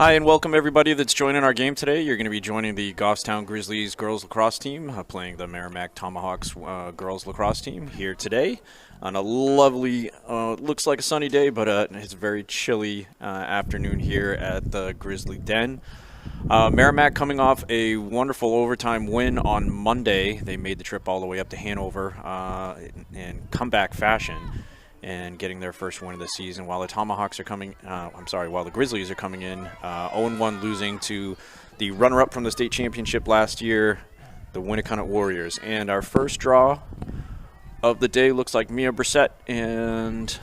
Hi, and welcome everybody that's joining our game today. You're going to be joining the Goffstown Grizzlies girls lacrosse team, playing the Merrimack Tomahawks girls lacrosse team here today on a lovely, looks like a sunny day, but it's a very chilly afternoon here at the Grizzly Den. Merrimack coming off a wonderful overtime win on Monday. They made the trip all the way up to Hanover in comeback fashion and getting their first win of the season, while the Tomahawks are coming, while the Grizzlies are coming in 0-1, losing to the runner-up from the state championship last year, the Winnicott Warriors. And our first draw of the day looks like Mia Brissett, and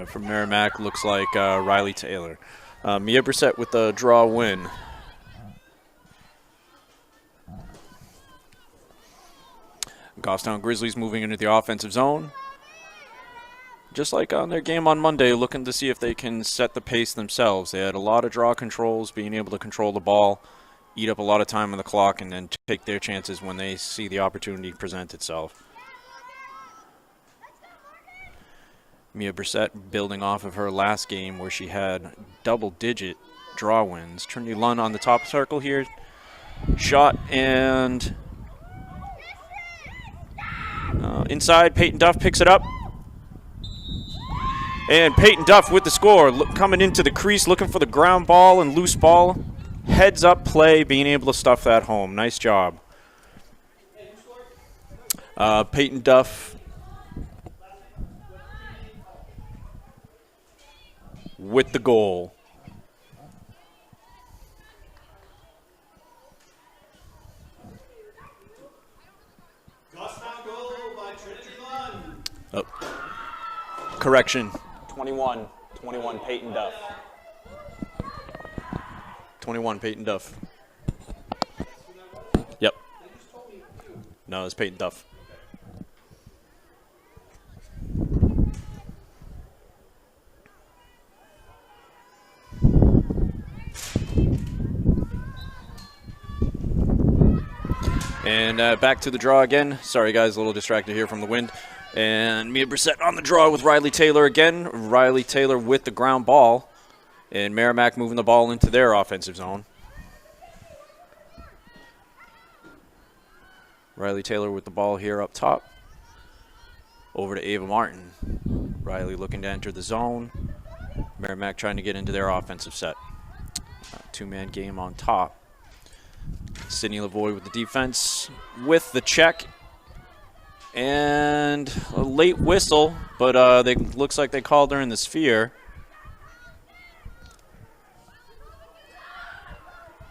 from Merrimack looks like Riley Taylor. Mia Brissett with the draw win. Goffstown Grizzlies moving into the offensive zone. Just like on their game on Monday, looking to see if they can set the pace themselves. They had a lot of draw controls, being able to control the ball, eat up a lot of time on the clock, and then take their chances when they see the opportunity present itself. Mia Brissett building off of her last game where she had double-digit draw wins. Trinity Lund on the top circle here. Shot and... inside, Peyton Duff picks it up. And Peyton Duff with the score, coming into the crease, looking for the ground ball and loose ball. Heads up play, being able to stuff that home. Nice job. Peyton Duff with the goal. Oh. Correction. 21 Peyton Duff. 21 Peyton Duff. Yep. No, it's Peyton Duff. And back to the draw again. Sorry, guys, a little distracted here from the wind. And Mia Brissett on the draw with Riley Taylor again. Riley Taylor with the ground ball. And Merrimack moving the ball into their offensive zone. Riley Taylor with the ball here up top. Over to Ava Martin. Riley looking to enter the zone. Merrimack trying to get into their offensive set. Two-man game on top. Sydney Lavoie with the defense with the check. And a late whistle, but they looks like they called her in the sphere.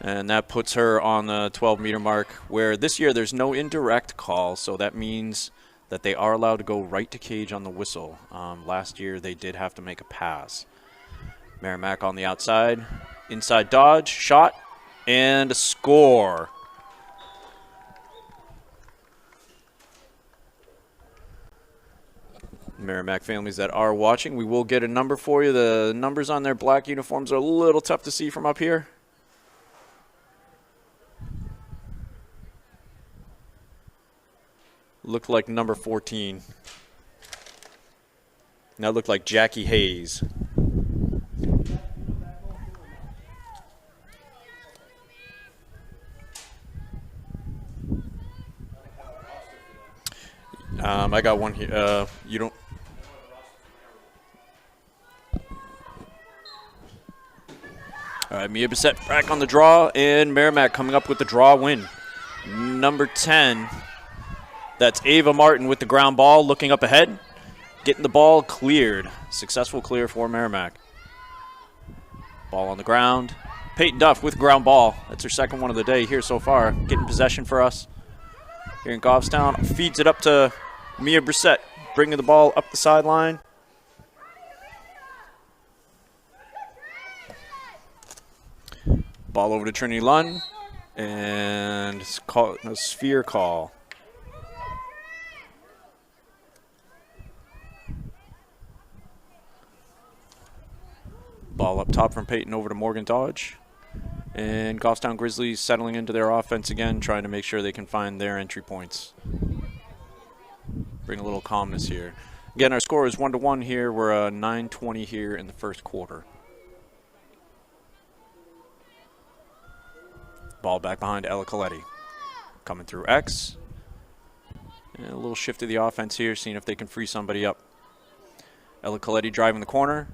And that puts her on the 12-meter mark, where this year there's no indirect call, so that means that they are allowed to go right to cage on the whistle. Last year they did have to make a pass. Merrimack on the outside. Inside dodge, shot, and a score. Merrimack families that are watching, we will get a number for you. The numbers on their black uniforms are a little tough to see from up here. Looked like number 14. Now looked like Jackie Hayes. I got one here. You don't. All right, Mia Brissett back on the draw, and Merrimack coming up with the draw win. Number 10, that's Ava Martin with the ground ball, looking up ahead, getting the ball cleared. Successful clear for Merrimack. Ball on the ground. Peyton Duff with ground ball. That's her second one of the day here so far. Getting possession for us here in Goffstown. Feeds it up to Mia Brissett, bringing the ball up the sideline. Ball over to Trinity Lund, and a sphere call. Ball up top from Peyton over to Morgan Dodge. And Goffstown Grizzlies settling into their offense again, trying to make sure they can find their entry points. Bring a little calmness here. Again, our score is 1-1 here. We're 9:20 here in the first quarter. Ball back behind Ella Coletti. Coming through X. And a little shift of the offense here, seeing if they can free somebody up. Ella Coletti driving the corner.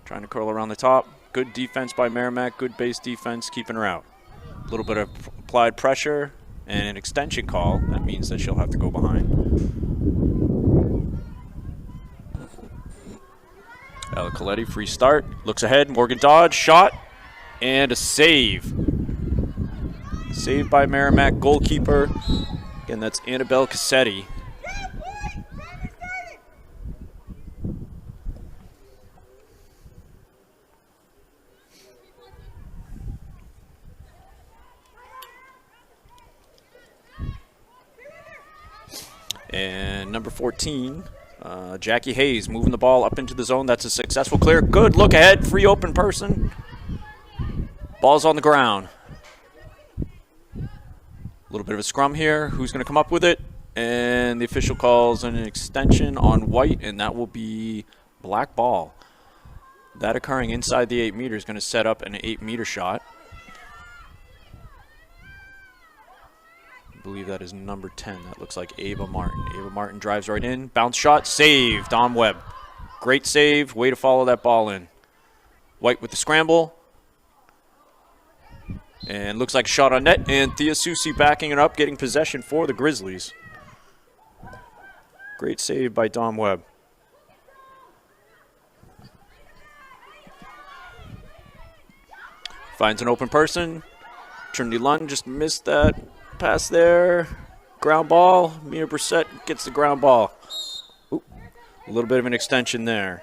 Trying to curl around the top. Good defense by Merrimack. Good base defense, keeping her out. A little bit of applied pressure and an extension call. That means that she'll have to go behind. Ella Coletti, free start. Looks ahead. Morgan Dodge, shot, and a save. Saved by Merrimack goalkeeper. Again, that's Annabelle Cassetti. And number 14, Jackie Hayes moving the ball up into the zone. That's a successful clear. Good look ahead. Free open person. Ball's on the ground. A little bit of a scrum here. Who's going to come up with it? And the official calls an extension on White, and that will be black ball. That occurring inside the 8 meters is going to set up an 8-meter shot. I believe that is number 10. That looks like Ava Martin. Ava Martin drives right in. Bounce shot. Save. Dom Webb. Great save. Way to follow that ball in. White with the scramble. And looks like a shot on net. And Thea Susi backing it up, getting possession for the Grizzlies. Great save by Dom Webb. Finds an open person. Trinity Lund just missed that pass there. Ground ball. Mia Brissett gets the ground ball. Ooh, a little bit of an extension there.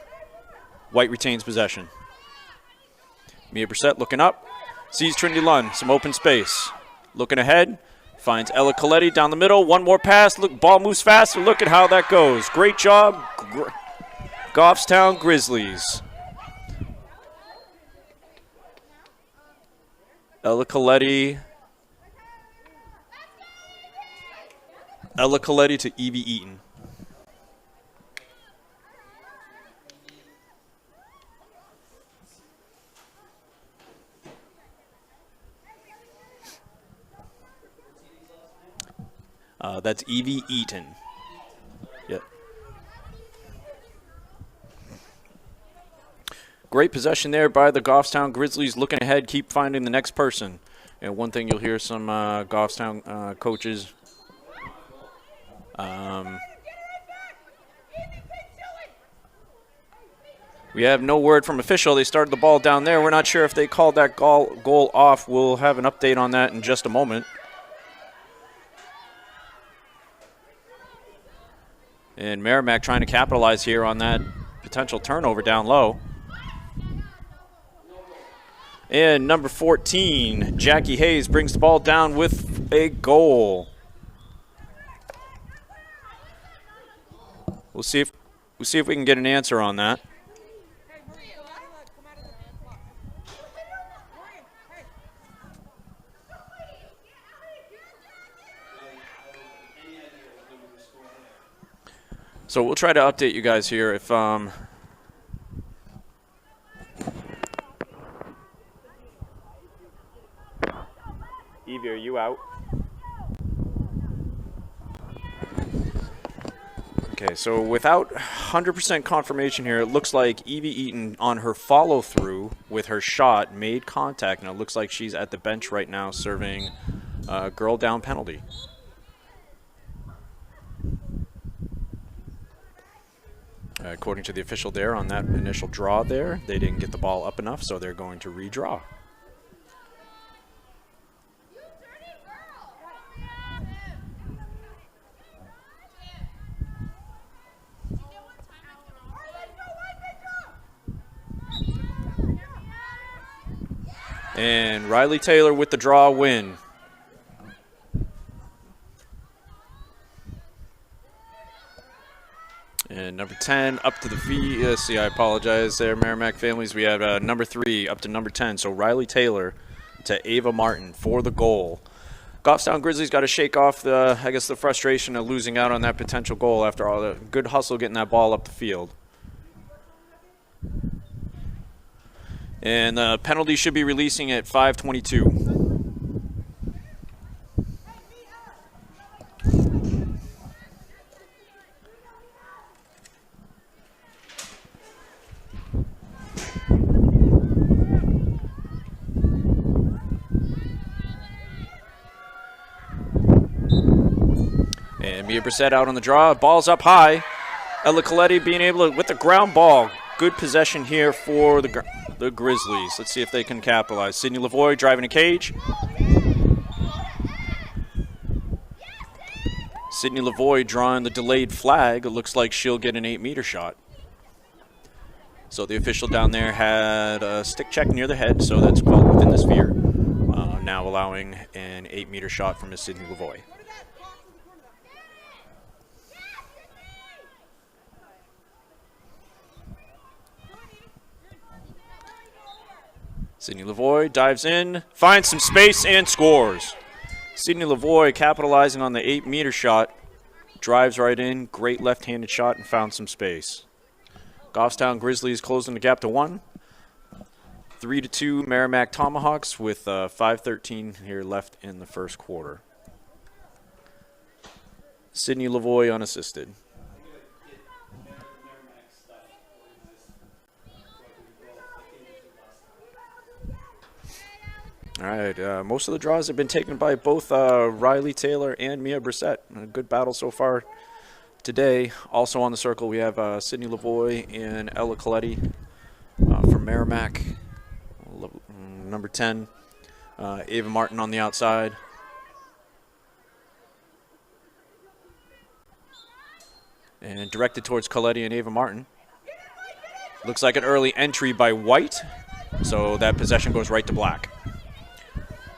White retains possession. Mia Brissett looking up. Sees Trinity Lund. Some open space. Looking ahead. Finds Ella Coletti down the middle. One more pass. Look, ball moves faster. Look at how that goes. Great job. Goffstown Grizzlies. Ella Coletti to Evie Eaton. That's Evie Eaton. Yep. Great possession there by the Goffstown Grizzlies. Looking ahead, keep finding the next person. And one thing you'll hear some Goffstown coaches we have no word from official. They started the ball down there. We're not sure if they called that goal off. We'll have an update on that in just a moment. And Merrimack trying to capitalize here on that potential turnover down low. And number 14, Jackie Hayes brings the ball down with a goal. We'll see if we can get an answer on that. So we'll try to update you guys here if Evie, are you out? Okay, so without 100% confirmation here, it looks like Evie Eaton on her follow-through with her shot made contact, and it looks like she's at the bench right now serving a girl down penalty. According to the official there on that initial draw there, they didn't get the ball up enough, so they're going to redraw. And Riley Taylor with the draw win. And number 10 up to the V. See, I apologize there, Merrimack families. We have number 3 up to number 10. So Riley Taylor to Ava Martin for the goal. Goffstown Grizzlies got to shake off the frustration of losing out on that potential goal after all the good hustle getting that ball up the field. And the penalty should be releasing at 5:22. And Mia Brissett out on the draw. Ball's up high. Ella Coletti being able to, with the ground ball, good possession here for the Grizzlies. Let's see if they can capitalize. Sydney Lavoie driving a cage. Sydney Lavoie drawing the delayed flag. It looks like she'll get an 8-meter shot. So the official down there had a stick check near the head, so that's called within the sphere. Now allowing an 8-meter shot from Miss Sydney Lavoie. Sydney Lavoie dives in, finds some space, and scores. Sydney Lavoie capitalizing on the 8-meter shot. Drives right in, great left-handed shot, and found some space. Goffstown Grizzlies closing the gap to 1. 3-2 Merrimack Tomahawks with 5:13 here left in the first quarter. Sydney Lavoie unassisted. All right, most of the draws have been taken by both Riley Taylor and Mia Brissett. A good battle so far today. Also on the circle, we have Sydney Lavoie and Ella Coletti from Merrimack. Number 10, Ava Martin on the outside. And directed towards Coletti and Ava Martin. Looks like an early entry by White, so that possession goes right to Black.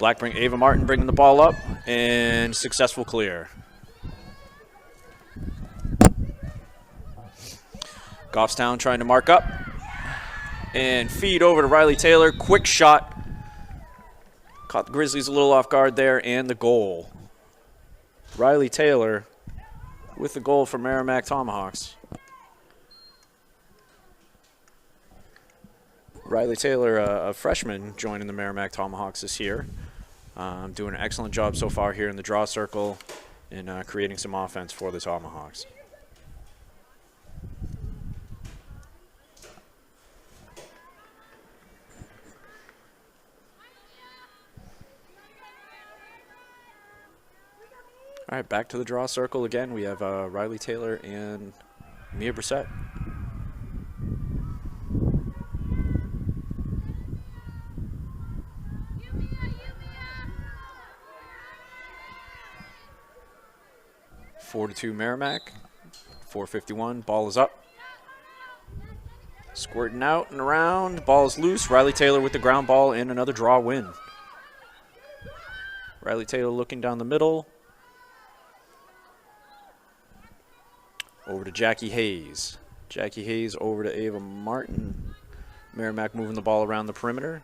Ava Martin bringing the ball up, and successful clear. Goffstown trying to mark up, and feed over to Riley Taylor. Quick shot. Caught the Grizzlies a little off guard there, and the goal. Riley Taylor with the goal for Merrimack Tomahawks. Riley Taylor, a freshman, joining the Merrimack Tomahawks this year. Doing an excellent job so far here in the draw circle and creating some offense for the Tomahawks. All right, back to the draw circle again. We have Riley Taylor and Mia Brissett. Four to 2 Merrimack. 4:51. Ball is up. Squirting out and around. Ball is loose. Riley Taylor with the ground ball and another draw win. Riley Taylor looking down the middle. Over to Jackie Hayes. Jackie Hayes over to Ava Martin. Merrimack moving the ball around the perimeter.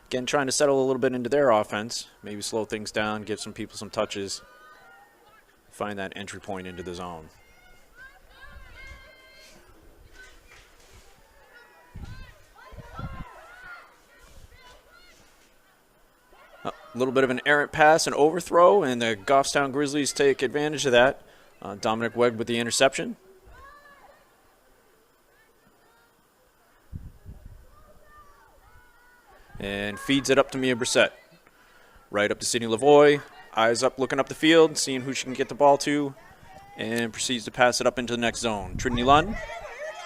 Again, trying to settle a little bit into their offense. Maybe slow things down, give some people some touches. Find that entry point into the zone. A little bit of an errant pass and overthrow, and the Goffstown Grizzlies take advantage of that. Dominic Wegg with the interception. And feeds it up to Mia Brissett. Right up to Sydney Lavoie. Eyes up, looking up the field, seeing who she can get the ball to, and proceeds to pass it up into the next zone. Trinity Lund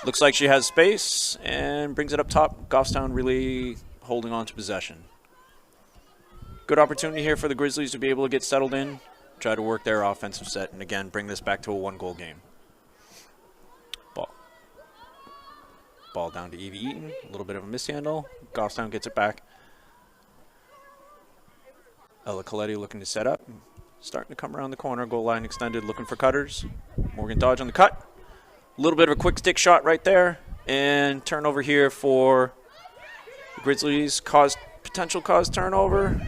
looks like she has space and brings it up top. Goffstown really holding on to possession. Good opportunity here for the Grizzlies to be able to get settled in, try to work their offensive set, and again, bring this back to a 1-goal game. Ball down to Evie Eaton. A little bit of a mishandle. Goffstown gets it back. Ella Coletti looking to set up. Starting to come around the corner. Goal line extended, looking for cutters. Morgan Dodge on the cut. A little bit of a quick stick shot right there. And turnover here for the Grizzlies. Potential cause turnover.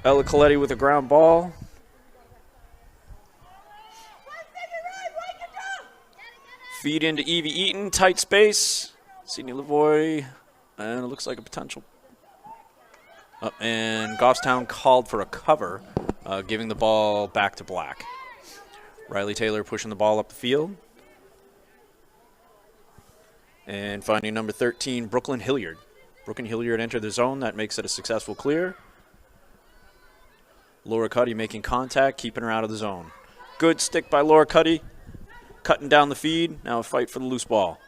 Ella Coletti with a ground ball. Feed into Evie Eaton, tight space. Sydney Lavoie, and it looks like a potential. And Goffstown called for a cover, giving the ball back to Black. Riley Taylor pushing the ball up the field. And finding number 13, Brooklyn Hilliard. Brooklyn Hilliard entered the zone. That makes it a successful clear. Laura Cuddy making contact, keeping her out of the zone. Good stick by Laura Cuddy. Cutting down the feed. Now a fight for the loose ball.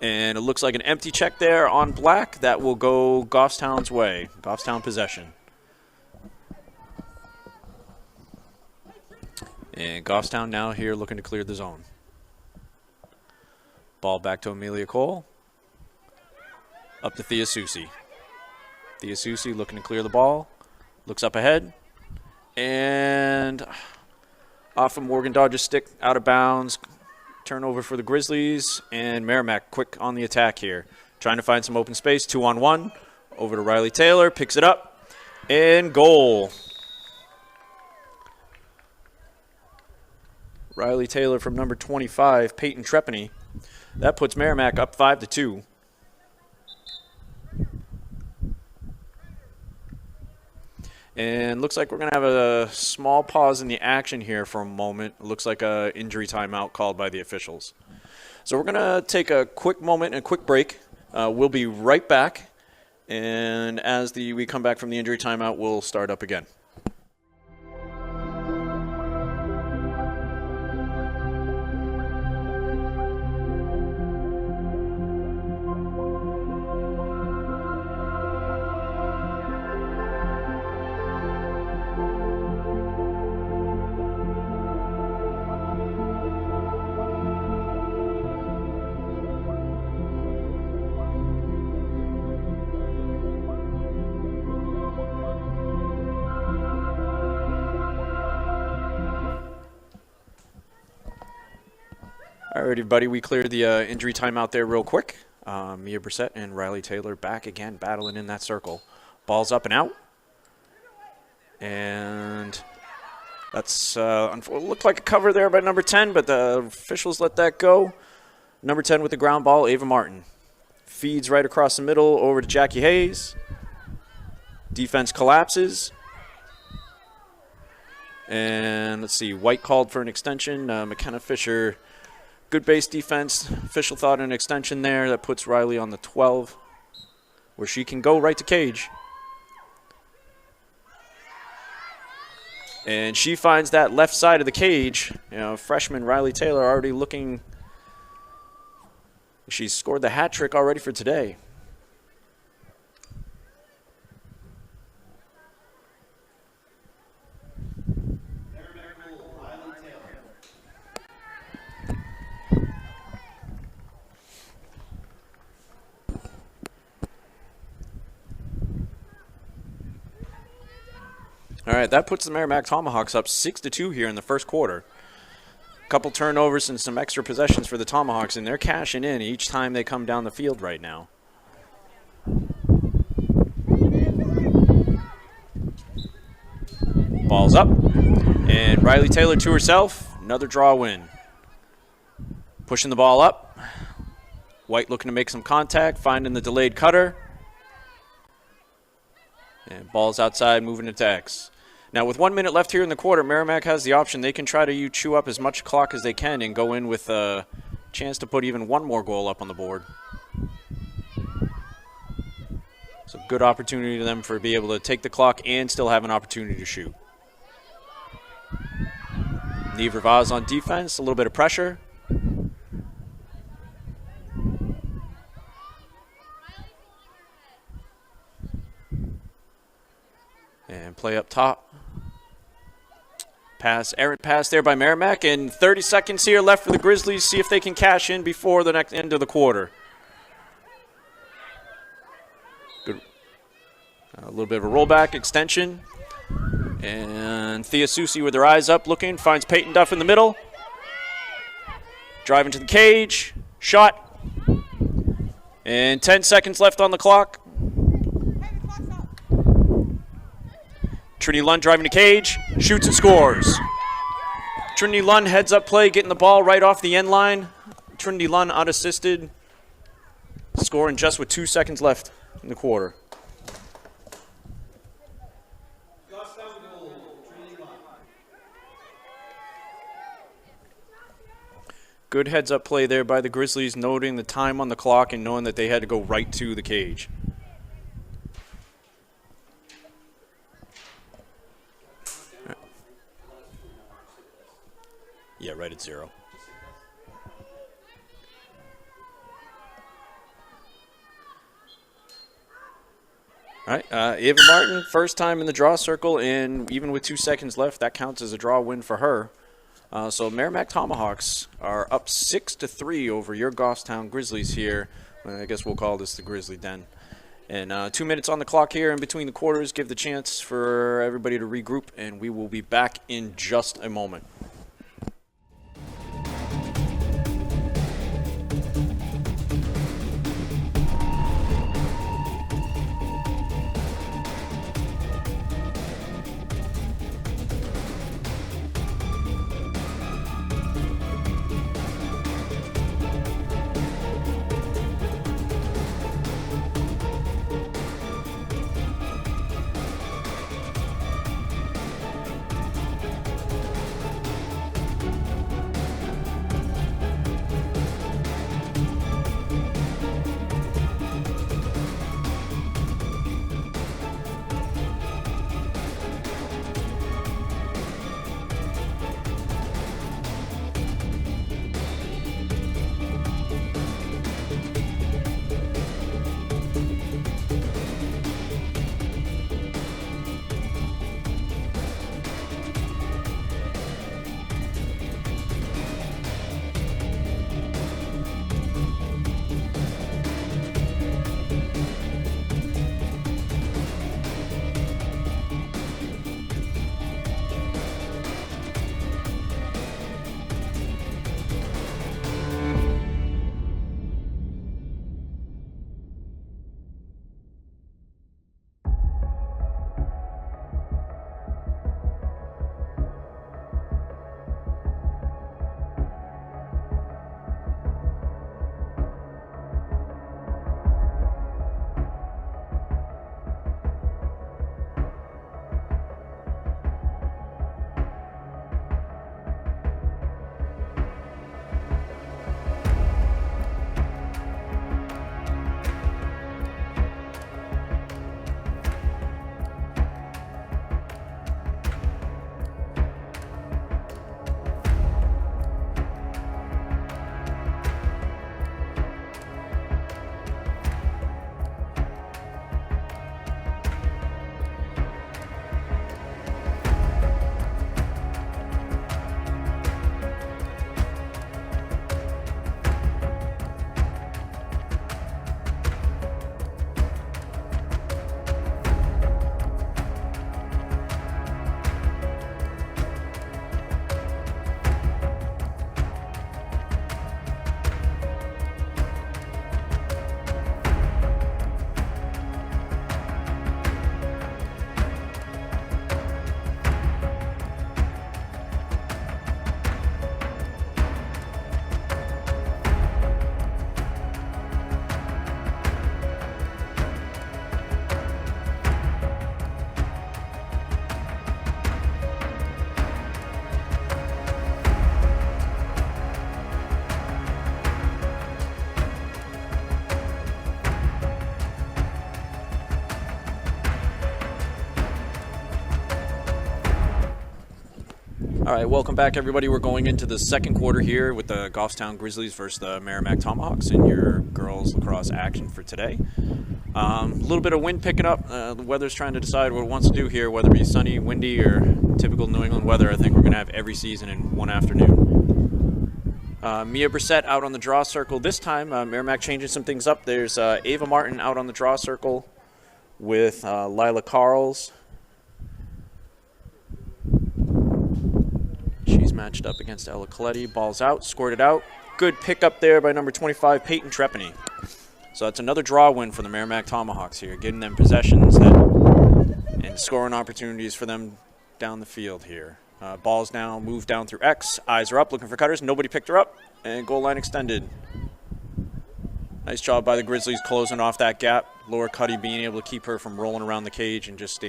And it looks like an empty check there on Black. That will go Goffstown's way. Goffstown possession. And Goffstown now here looking to clear the zone. Ball back to Amelia Cole. Up to Thea Susi. Thea Susi looking to clear the ball. Looks up ahead. And off of Morgan Dodge's stick, out of bounds. Turnover for the Grizzlies. And Merrimack quick on the attack here. Trying to find some open space. 2-on-1. Over to Riley Taylor. Picks it up. And goal. Riley Taylor from number 25, Peyton Trepany. That puts Merrimack up 5-2. And looks like we're going to have a small pause in the action here for a moment. It looks like an injury timeout called by the officials. So we're going to take a quick moment and a quick break. We'll be right back. And as we come back from the injury timeout, we'll start up again. All right, everybody, we cleared the injury timeout there real quick. Mia Brissett and Riley Taylor back again, battling in that circle. Ball's up and out. And that's looked like a cover there by number 10, but the officials let that go. Number 10 with the ground ball, Ava Martin. Feeds right across the middle over to Jackie Hayes. Defense collapses. And let's see, White called for an extension. McKenna Fisher. Good base defense. Official thought an extension there. That puts Riley on the 12, where she can go right to cage. And she finds that left side of the cage. You know, freshman Riley Taylor already looking. She's scored the hat trick already for today. All right, that puts the Merrimack Tomahawks up 6-2 here in the first quarter. A couple turnovers and some extra possessions for the Tomahawks, and they're cashing in each time they come down the field right now. Ball's up, and Riley Taylor to herself. Another draw win. Pushing the ball up. White looking to make some contact, finding the delayed cutter. And ball's outside, moving attacks. Now, with 1 minute left here in the quarter, Merrimack has the option. They can try to chew up as much clock as they can and go in with a chance to put even one more goal up on the board. So good opportunity to them for be able to take the clock and still have an opportunity to shoot. Neve Vaz on defense, a little bit of pressure. And play up top. Pass, errant pass there by Merrimack, and 30 seconds here left for the Grizzlies. See if they can cash in before the next end of the quarter. Good. A little bit of a rollback, extension. And Thea Susi with her eyes up looking, finds Peyton Duff in the middle. Driving to the cage, shot. And 10 seconds left on the clock. Trinity Lund driving the cage, shoots and scores. Trinity Lund heads up play, getting the ball right off the end line. Trinity Lund unassisted, scoring just with 2 seconds left in the quarter. Good heads-up play there by the Grizzlies, noting the time on the clock and knowing that they had to go right to the cage. Yeah, right at 0. All right, Ava Martin, first time in the draw circle, and even with 2 seconds left, that counts as a draw win for her. So Merrimack Tomahawks are up 6-3 over your Goffstown Grizzlies here. I guess we'll call this the Grizzly Den. And 2 minutes on the clock here in between the quarters. Give the chance for everybody to regroup, and we will be back in just a moment. All right, welcome back, everybody. We're going into the second quarter here with the Goffstown Grizzlies versus the Merrimack Tomahawks in your girls lacrosse action for today. A little bit of wind picking up. The weather's trying to decide what it wants to do here, whether it be sunny, windy, or typical New England weather. I think we're going to have every season in one afternoon. Mia Brissett out on the draw circle this time. Merrimack changing some things up. There's Ava Martin out on the draw circle with Lila Carls. She's matched up against Ella Coletti. Ball's out, scored it out. Good pickup there by number 25, Peyton Trepany. So that's another draw win for the Merrimack Tomahawks here, getting them possessions that And scoring opportunities for them down the field here. Ball's now moved down through X. Eyes are up, looking for cutters. Nobody picked her up. And goal line extended. Nice job by the Grizzlies closing off that gap. Laura Cuddy being able to keep her from rolling around the cage and just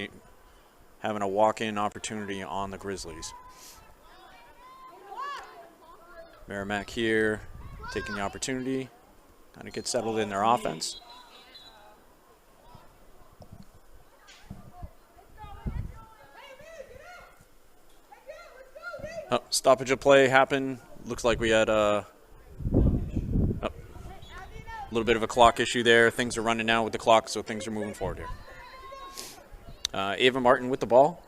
having a walk-in opportunity on the Grizzlies. Merrimack here taking the opportunity. Kind of get settled in their offense. Oh, stoppage of play happened. Looks like we had a little bit of a clock issue there. Things are running now with the clock, so things are moving forward here. Ava Martin with the ball.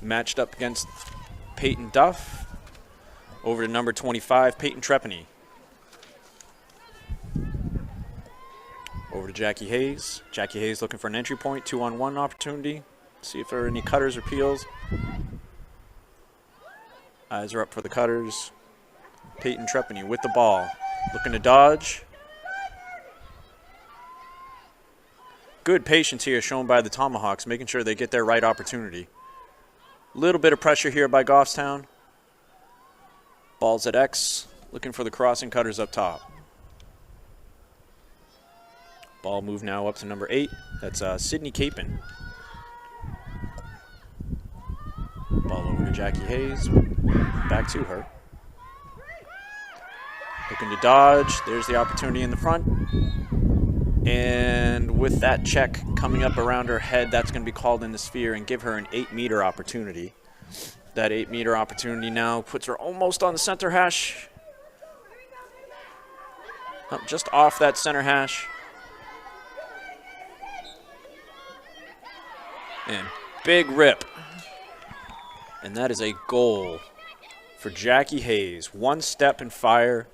Matched up against Peyton Duff. Over to number 25, Peyton Trepany. Over to Jackie Hayes. Jackie Hayes looking for an entry point, 2-on-1 opportunity. See if there are any cutters or peels. Eyes are up for the cutters. Peyton Trepany with the ball. Looking to dodge. Good patience here shown by the Tomahawks, making sure they get their right opportunity. Little bit of pressure here by Goffstown. Ball's at X. Looking for the crossing cutters up top. Ball move now up to number 8. That's Sydney Capon. Ball over to Jackie Hayes. Back to her. Looking to dodge. There's the opportunity in the front. And with that check coming up around her head, that's going to be called in the sphere and give her an 8-meter opportunity. That 8-meter opportunity now puts her almost on the center hash. Just off that center hash. And big rip. And that is a goal for Jackie Hayes. One step and fire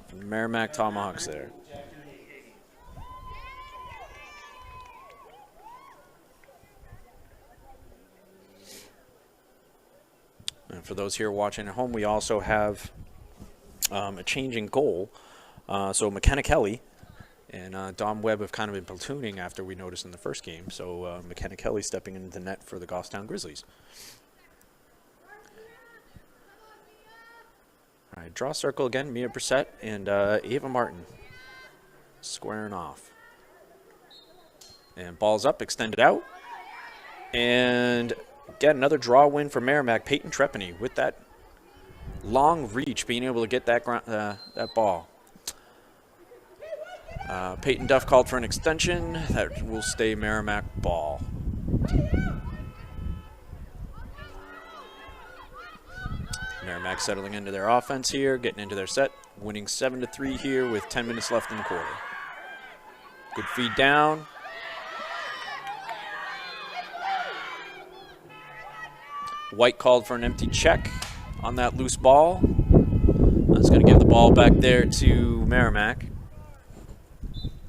from the Merrimack Tomahawks there. And for those here watching at home, we also have a changing goal. So McKenna Kelly and Dom Webb have kind of been platooning after we noticed in the first game. So McKenna Kelly stepping into the net for the Goffstown Grizzlies. All right, draw circle again. Mia Brissett and Ava Martin squaring off. And ball's up, extended out. And again, another draw win for Merrimack. Peyton Trepany with that long reach, being able to get that ball. Peyton Duff called for an extension. That will stay Merrimack ball. Merrimack settling into their offense here, getting into their set, winning 7-3 here with 10 minutes left in the quarter. Good feed down. White called for an empty check on that loose ball. That's going to give the ball back there to Merrimack,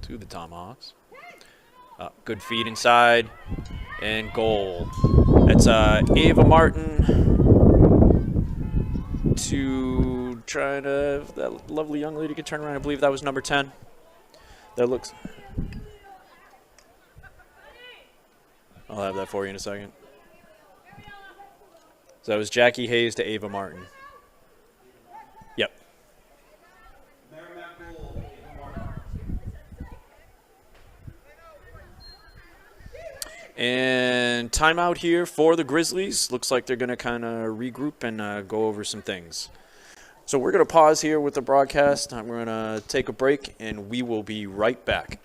to the Tomahawks. Good feed inside, and goal. That's Ava Martin to try to, that lovely young lady could turn around. I believe that was number 10. That looks, I'll have that for you in a second. So that was Jackie Hayes to Ava Martin. Yep. And timeout here for the Grizzlies. Looks like they're going to kind of regroup and go over some things. So we're going to pause here with the broadcast. We're going to take a break, and we will be right back.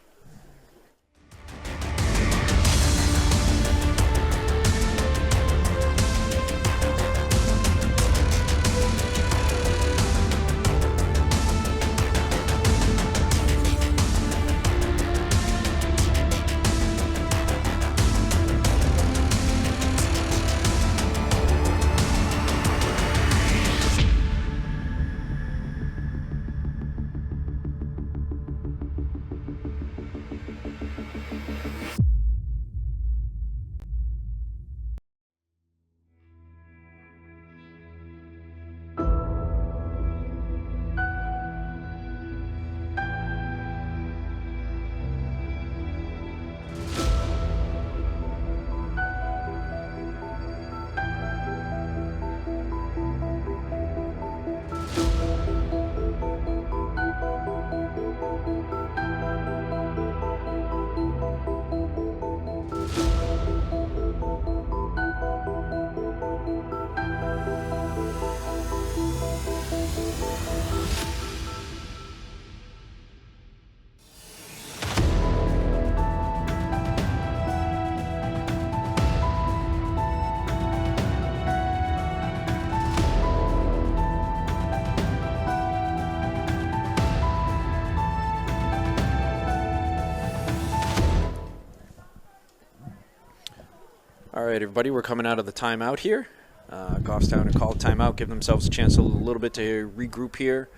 All right, everybody, we're coming out of the timeout here. Goffstown to call a timeout, give themselves a chance a little bit to regroup here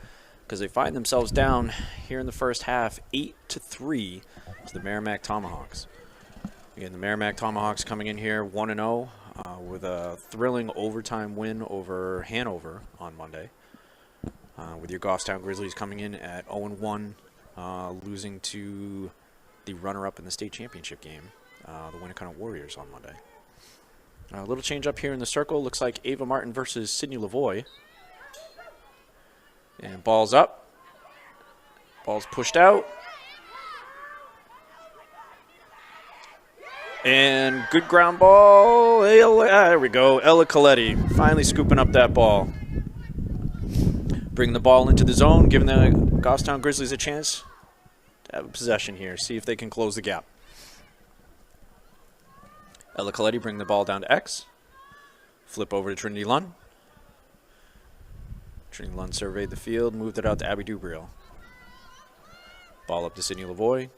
because they find themselves down here in the first half, 8-3 to the Merrimack Tomahawks. Again, the Merrimack Tomahawks coming in here 1-0 with a thrilling overtime win over Hanover on Monday. With your Goffstown Grizzlies coming in at 0-1, losing to the runner-up in the state championship game, the Winnicott Warriors on Monday. A little change up here in the circle. Looks like Ava Martin versus Sydney Lavoie. And ball's up. Ball's pushed out. And good ground ball. There we go. Ella Coletti finally scooping up that ball. Bringing the ball into the zone, giving the Goffstown Grizzlies a chance to have a possession here. See if they can close the gap. Ella Coletti bring the ball down to X. Flip over to Trinity Lund. Trinity Lund surveyed the field, moved it out to Abby Dubriel. Ball up to Sydney Lavoie.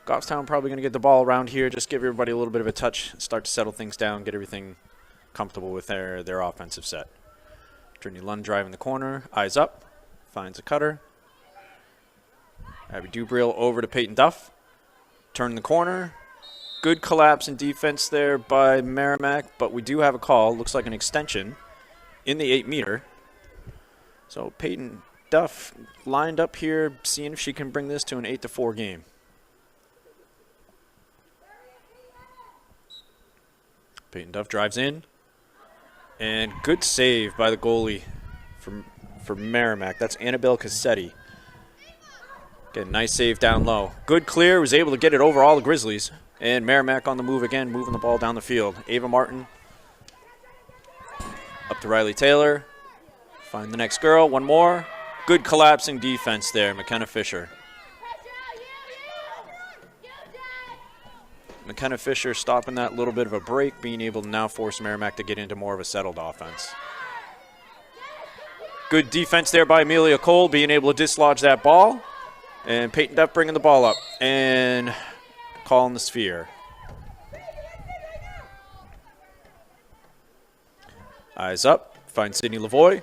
Goffstown probably going to get the ball around here, just give everybody a little bit of a touch, start to settle things down, get everything comfortable with their offensive set. Trinity Lund driving the corner, eyes up, finds a cutter. Abby Dubriel over to Peyton Duff. Turn the corner. Good collapse in defense there by Merrimack, but we do have a call. Looks like an extension in the 8-meter. So Peyton Duff lined up here, seeing if she can bring this to an 8-4 game. Peyton Duff drives in. And good save by the goalie for Merrimack. That's Annabelle Cassetti. Get a nice save down low. Good clear, was able to get it over all the Grizzlies. And Merrimack on the move again, moving the ball down the field. Ava Martin up to Riley Taylor. Find the next girl, one more. Good collapsing defense there, McKenna Fisher. McKenna Fisher stopping that little bit of a break, being able to now force Merrimack to get into more of a settled offense. Good defense there by Amelia Cole, being able to dislodge that ball. And Peyton Duff bringing the ball up and calling the sphere. Eyes up, finds Sydney Lavoie.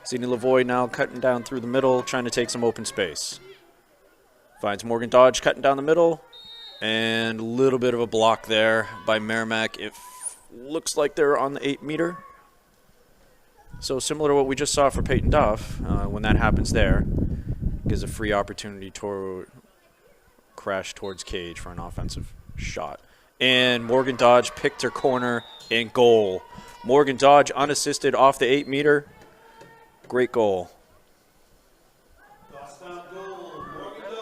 Sydney Lavoie now cutting down through the middle, trying to take some open space. Finds Morgan Dodge cutting down the middle. And a little bit of a block there by Merrimack. It looks like they're on the 8-meter. So similar to what we just saw for Peyton Duff, when that happens there. Gives a free opportunity to crash towards cage for an offensive shot. And Morgan Dodge picked her corner and goal. Morgan Dodge unassisted off the 8-meter. Great goal. Goal, Morgan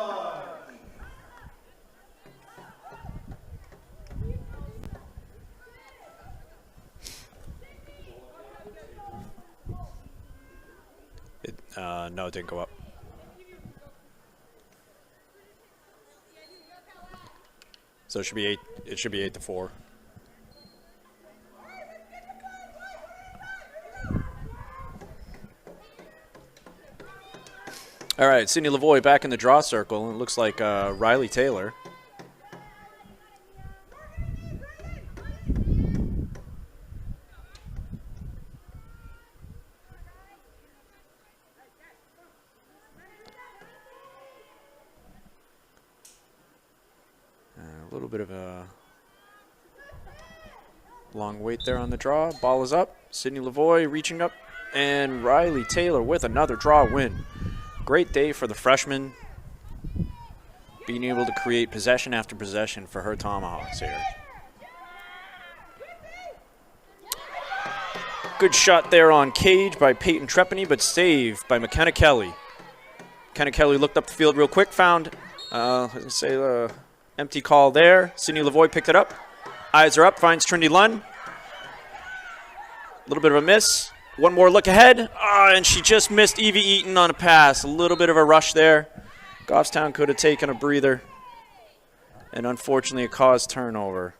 Dodge. No, it didn't go up. So it should be 8-4. All right, Sydney Lavoie back in the draw circle. It looks like Riley Taylor. A little bit of a long wait there on the draw. Ball is up. Sydney Lavoie reaching up. And Riley Taylor with another draw win. Great day for the freshman. Being able to create possession after possession for her Tomahawks here. Good shot there on cage by Peyton Trepany, but saved by McKenna Kelly. Kenna Kelly looked up the field real quick, found, let's say, the empty call there. Sydney Lavoie picked it up. Eyes are up, finds Trinity Lunn. A little bit of a miss. One more look ahead, and she just missed Evie Eaton on a pass. A little bit of a rush there. Goffstown could have taken a breather, and unfortunately it caused turnover.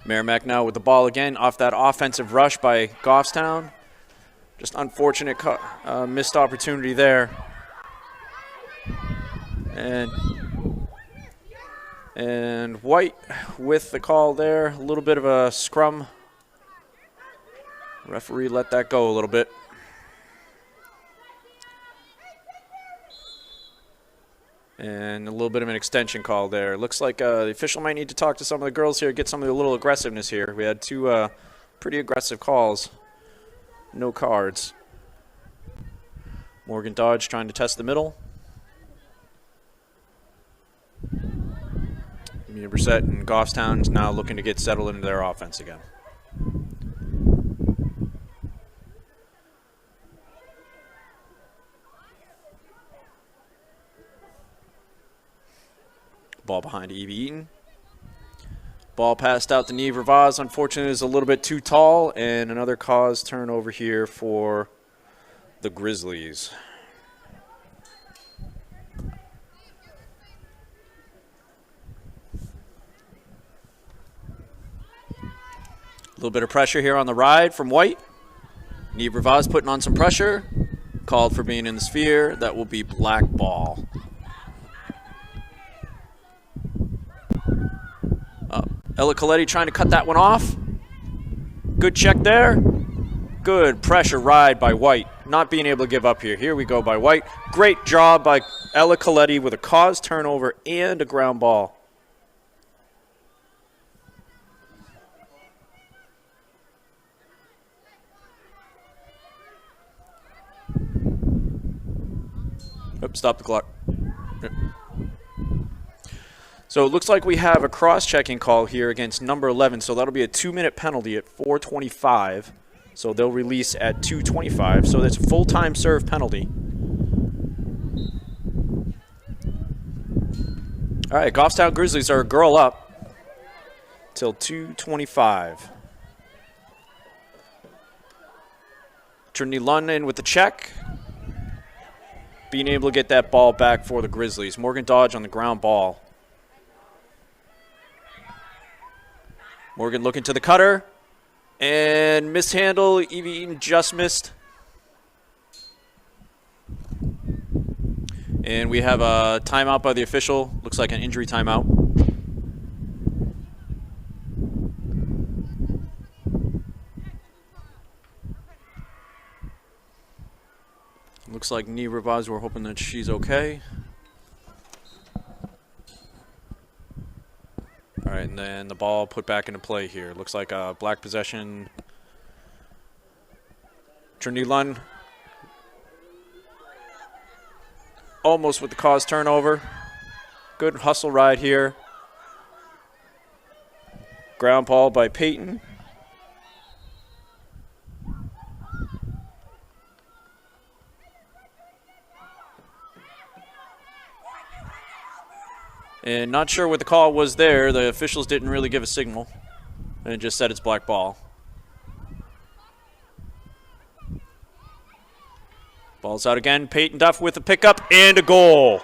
Merrimack now with the ball again off that offensive rush by Goffstown. Just unfortunate missed opportunity there. And White with the call there. A little bit of a scrum. Referee let that go a little bit. And a little bit of an extension call there. Looks like the official might need to talk to some of the girls here, get some of the little aggressiveness here. We had two pretty aggressive calls. No cards. Morgan Dodge trying to test the middle. Mia Brissett and Goffstown's now looking to get settled into their offense again. Ball behind Evie Eaton. Ball passed out to Neve Ravaz. Unfortunately, is a little bit too tall, and another cause turnover here for the Grizzlies. A little bit of pressure here on the ride from White. Neve Ravaz putting on some pressure. Called for being in the sphere. That will be black ball. Ella Coletti trying to cut that one off. Good check there. Good pressure ride by White. Not being able to give up here. Here we go by White. Great job by Ella Coletti with a cause turnover and a ground ball. Oops, stop the clock. So it looks like we have a cross-checking call here against number 11, so that'll be a 2-minute penalty at 4:25. So they'll release at 2:25, so that's a full-time serve penalty. All right, Goffstown Grizzlies are a girl up till 2:25. Trinity London with the check. Being able to get that ball back for the Grizzlies. Morgan Dodge on the ground ball. Morgan looking to the cutter. And mishandle. Evie Eaton just missed. And we have a timeout by the official. Looks like an injury timeout. Looks like knee revives. We're hoping that she's okay. All right, and then the ball put back into play here. Looks like a black possession. Trinity Lund almost with the cause turnover. Good hustle ride here. Ground ball by Peyton. And not sure what the call was there. The officials didn't really give a signal. And it just said it's black ball. Ball's out again. Peyton Duff with a pickup and a goal.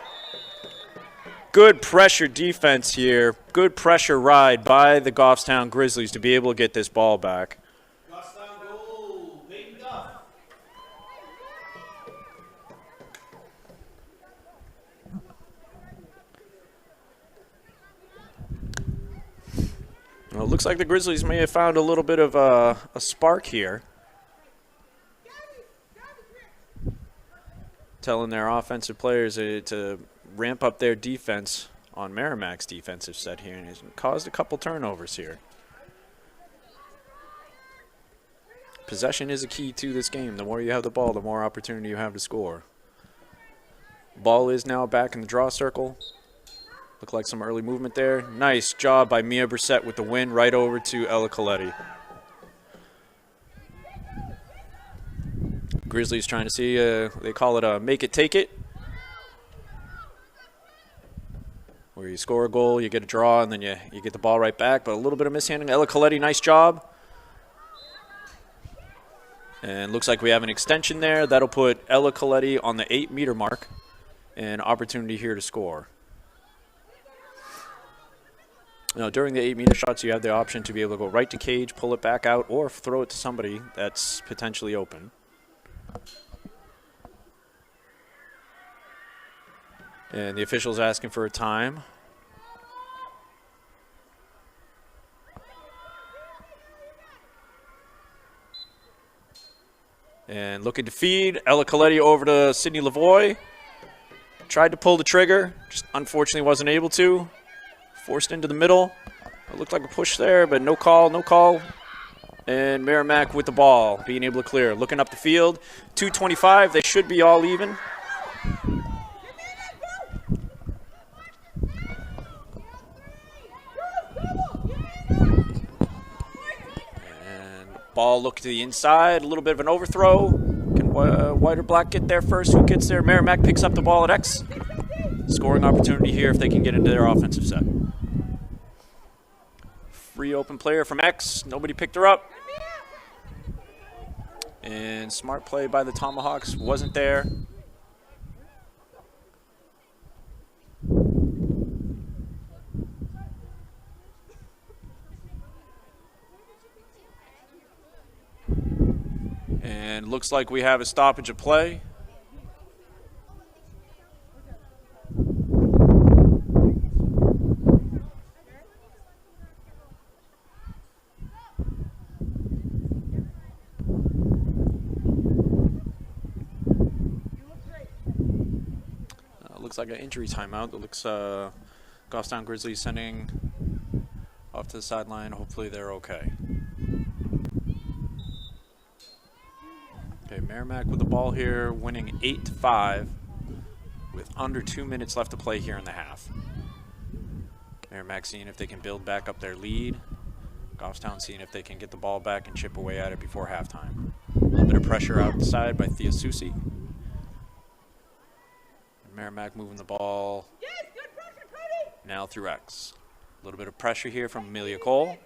Good pressure defense here. Good pressure ride by the Goffstown Grizzlies to be able to get this ball back. Goffstown goal, Peyton Duff. Well, it looks like the Grizzlies may have found a little bit of a spark here. Telling their offensive players to ramp up their defense on Merrimack's defensive set here, and it's caused a couple turnovers here. Possession is a key to this game. The more you have the ball, the more opportunity you have to score. Ball is now back in the draw circle. Look like some early movement there. Nice job by Mia Brissett with the win right over to Ella Coletti. Grizzlies trying to see, they call it a make it, take it. Where you score a goal, you get a draw, and then you get the ball right back. But a little bit of mishandling. Ella Coletti, nice job. And looks like we have an extension there. That'll put Ella Coletti on the 8-meter mark. And opportunity here to score. Now, during the 8-meter shots, you have the option to be able to go right to cage, pull it back out, or throw it to somebody that's potentially open. And the official's asking for a time. And looking to feed. Ella Coletti over to Sydney Lavoie. Tried to pull the trigger. Just unfortunately wasn't able to. Forced into the middle. It looked like a push there, but no call, no call. And Merrimack with the ball, being able to clear. Looking up the field. 2:25. They should be all even. Ball look to the inside, a little bit of an overthrow. Can white or black get there first? Who gets there? Merrimack picks up the ball at X. Scoring opportunity here if they can get into their offensive set. Free open player from X. Nobody picked her up. And smart play by the Tomahawks wasn't there. And looks like we have a stoppage of play. Looks like an injury timeout. It looks Goffstown Grizzlies sending off to the sideline. Hopefully they're okay. Okay, Merrimack with the ball here, winning 8-5 with under 2 minutes left to play here in the half. Merrimack seeing if they can build back up their lead. Goffstown seeing if they can get the ball back and chip away at it before halftime. A little bit of pressure outside by Thea Susi. Merrimack moving the ball now through X. A little bit of pressure here from Amelia Cole.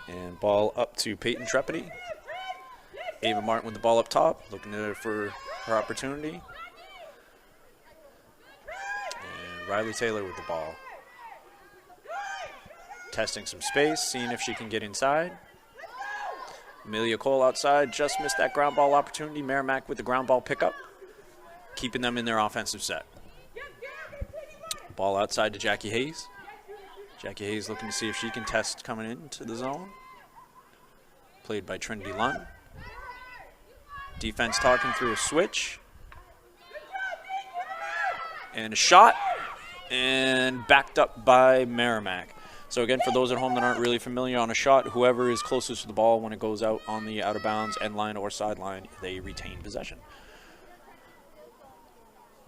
And ball up to Peyton Trepidi. Ava Martin with the ball up top, looking for her opportunity. And Riley Taylor with the ball. Testing some space, seeing if she can get inside. Amelia Cole outside, just missed that ground ball opportunity. Merrimack with the ground ball pickup, keeping them in their offensive set. Ball outside to Jackie Hayes. Jackie Hayes looking to see if she can test coming into the zone. Played by Trinity Lund. Defense talking through a switch. And a shot. And backed up by Merrimack. So again, for those at home that aren't really familiar, on a shot, whoever is closest to the ball when it goes out on the out of bounds end line or sideline, they retain possession.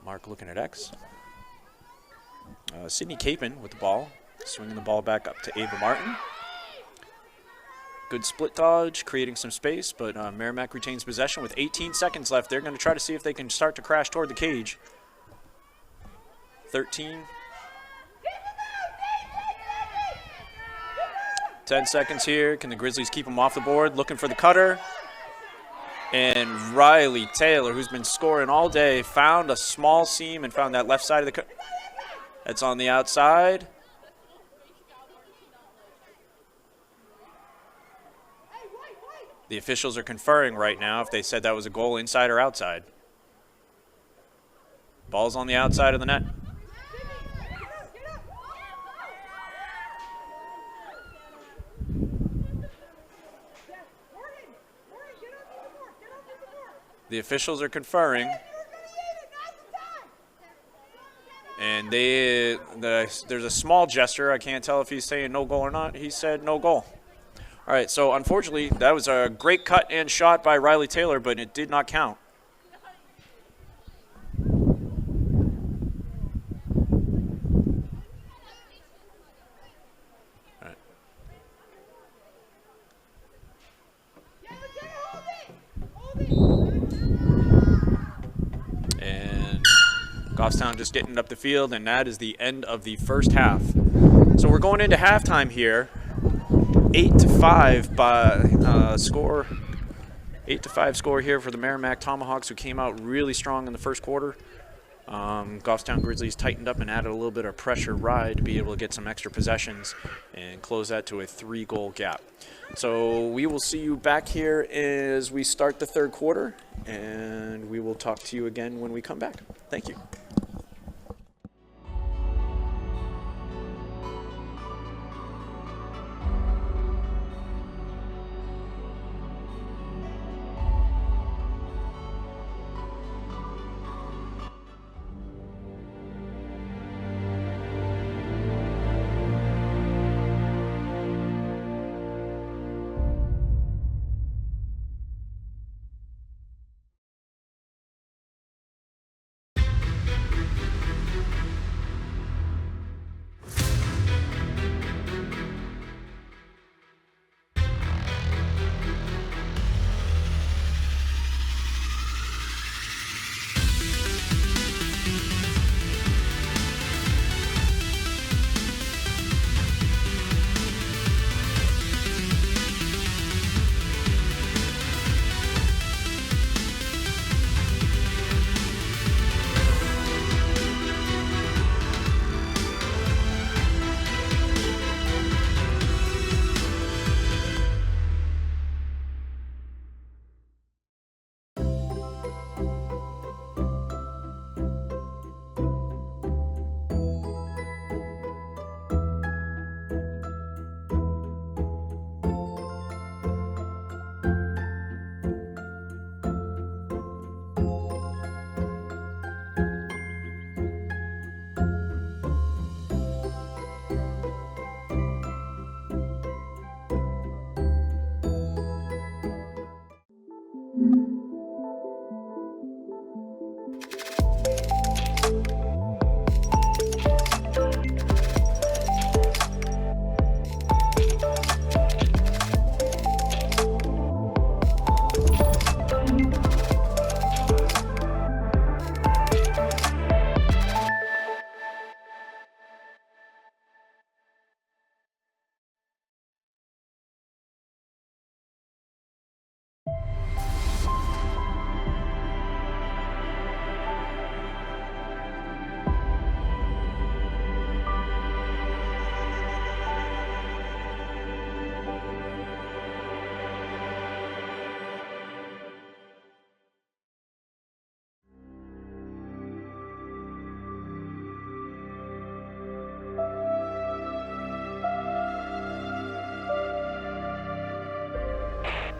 Mark looking at X. Sydney Capon with the ball, swinging the ball back up to Ava Martin. Good split dodge, creating some space, but Merrimack retains possession with 18 seconds left. They're going to try to see if they can start to crash toward the cage. 13. 10 seconds here. Can the Grizzlies keep them off the board? Looking for the cutter. And Riley Taylor, who's been scoring all day, found a small seam and found that left side of the cutter. That's on the outside. The officials are conferring right now if they said that was a goal inside or outside. Ball's on the outside of the net. The officials are conferring. And there's a small gesture. I can't tell if he's saying no goal or not. He said no goal. All right, so unfortunately, that was a great cut and shot by Riley Taylor, but it did not count. All right. Goffstown just getting up the field, and that is the end of the first half. So we're going into halftime here. 8-5 by score. 8-5 score here for the Merrimack Tomahawks, who came out really strong in the first quarter. Goffstown Grizzlies tightened up and added a little bit of pressure ride to be able to get some extra possessions and close that to a 3-goal gap. So we will see you back here as we start the third quarter, and we will talk to you again when we come back. Thank you.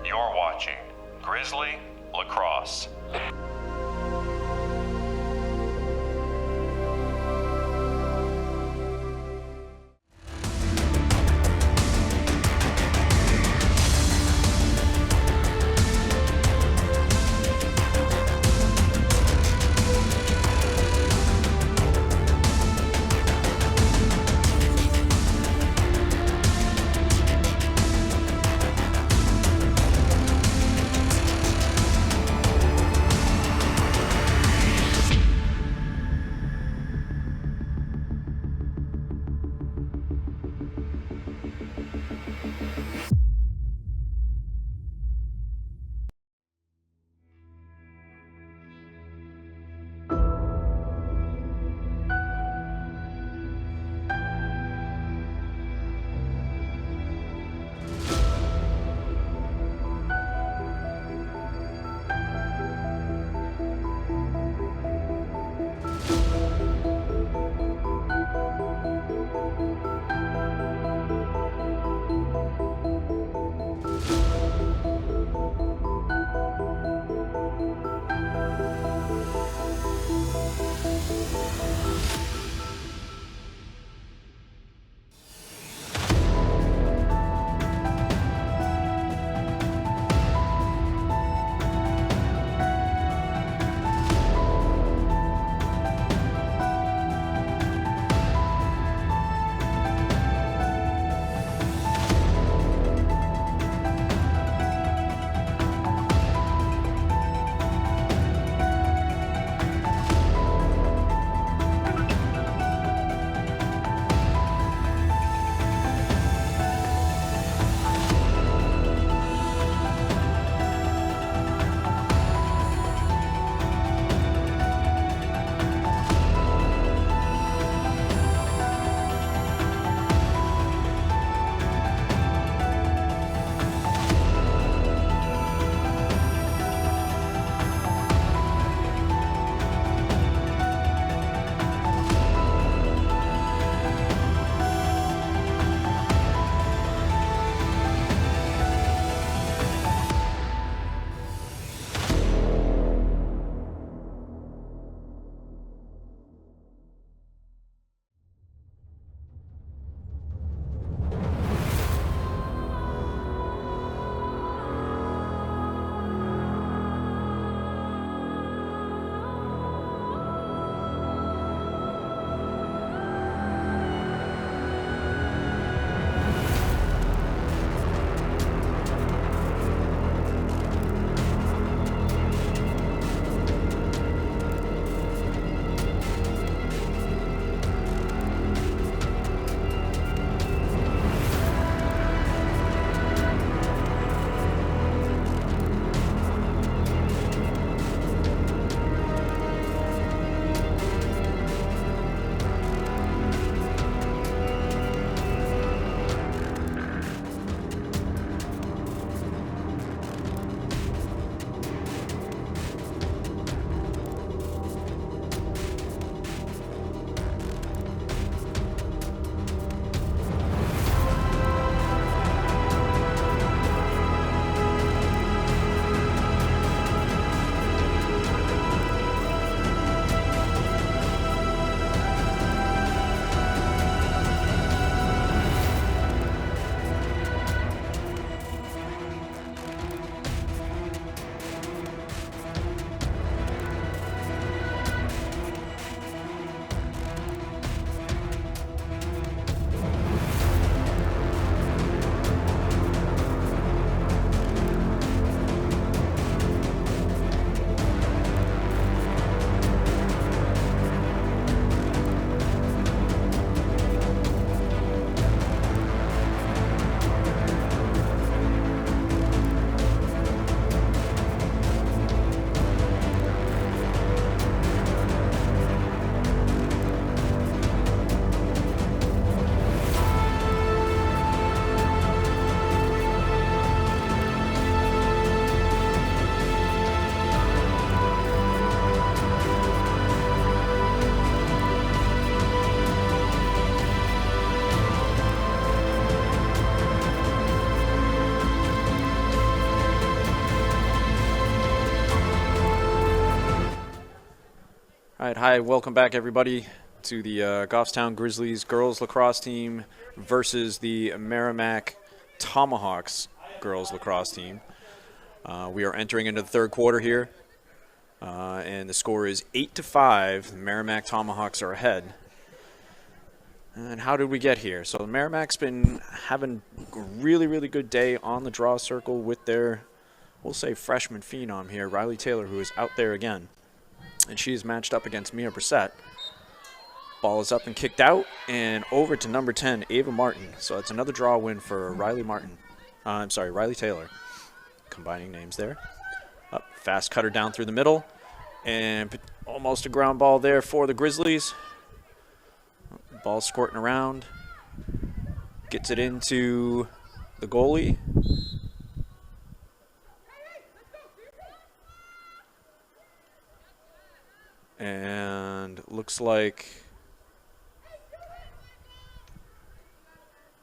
You're watching Grizzly Lacrosse. right, hi, welcome back everybody to the Goffstown Grizzlies girls lacrosse team versus the Merrimack Tomahawks girls lacrosse team. We are entering into the third quarter here, and the score is 8-5. The Merrimack Tomahawks are ahead. And how did we get here? So the Merrimack's been having a really, really good day on the draw circle with their, we'll say, freshman phenom here, Riley Taylor, who is out there again. And she's matched up against Mia Brissett. Ball is up and kicked out, and over to number 10, Ava Martin. So it's another draw win for Riley Taylor. Combining names there. Up, fast cutter down through the middle, and almost a ground ball there for the Grizzlies. Ball squirting around. Gets it into the goalie. And looks like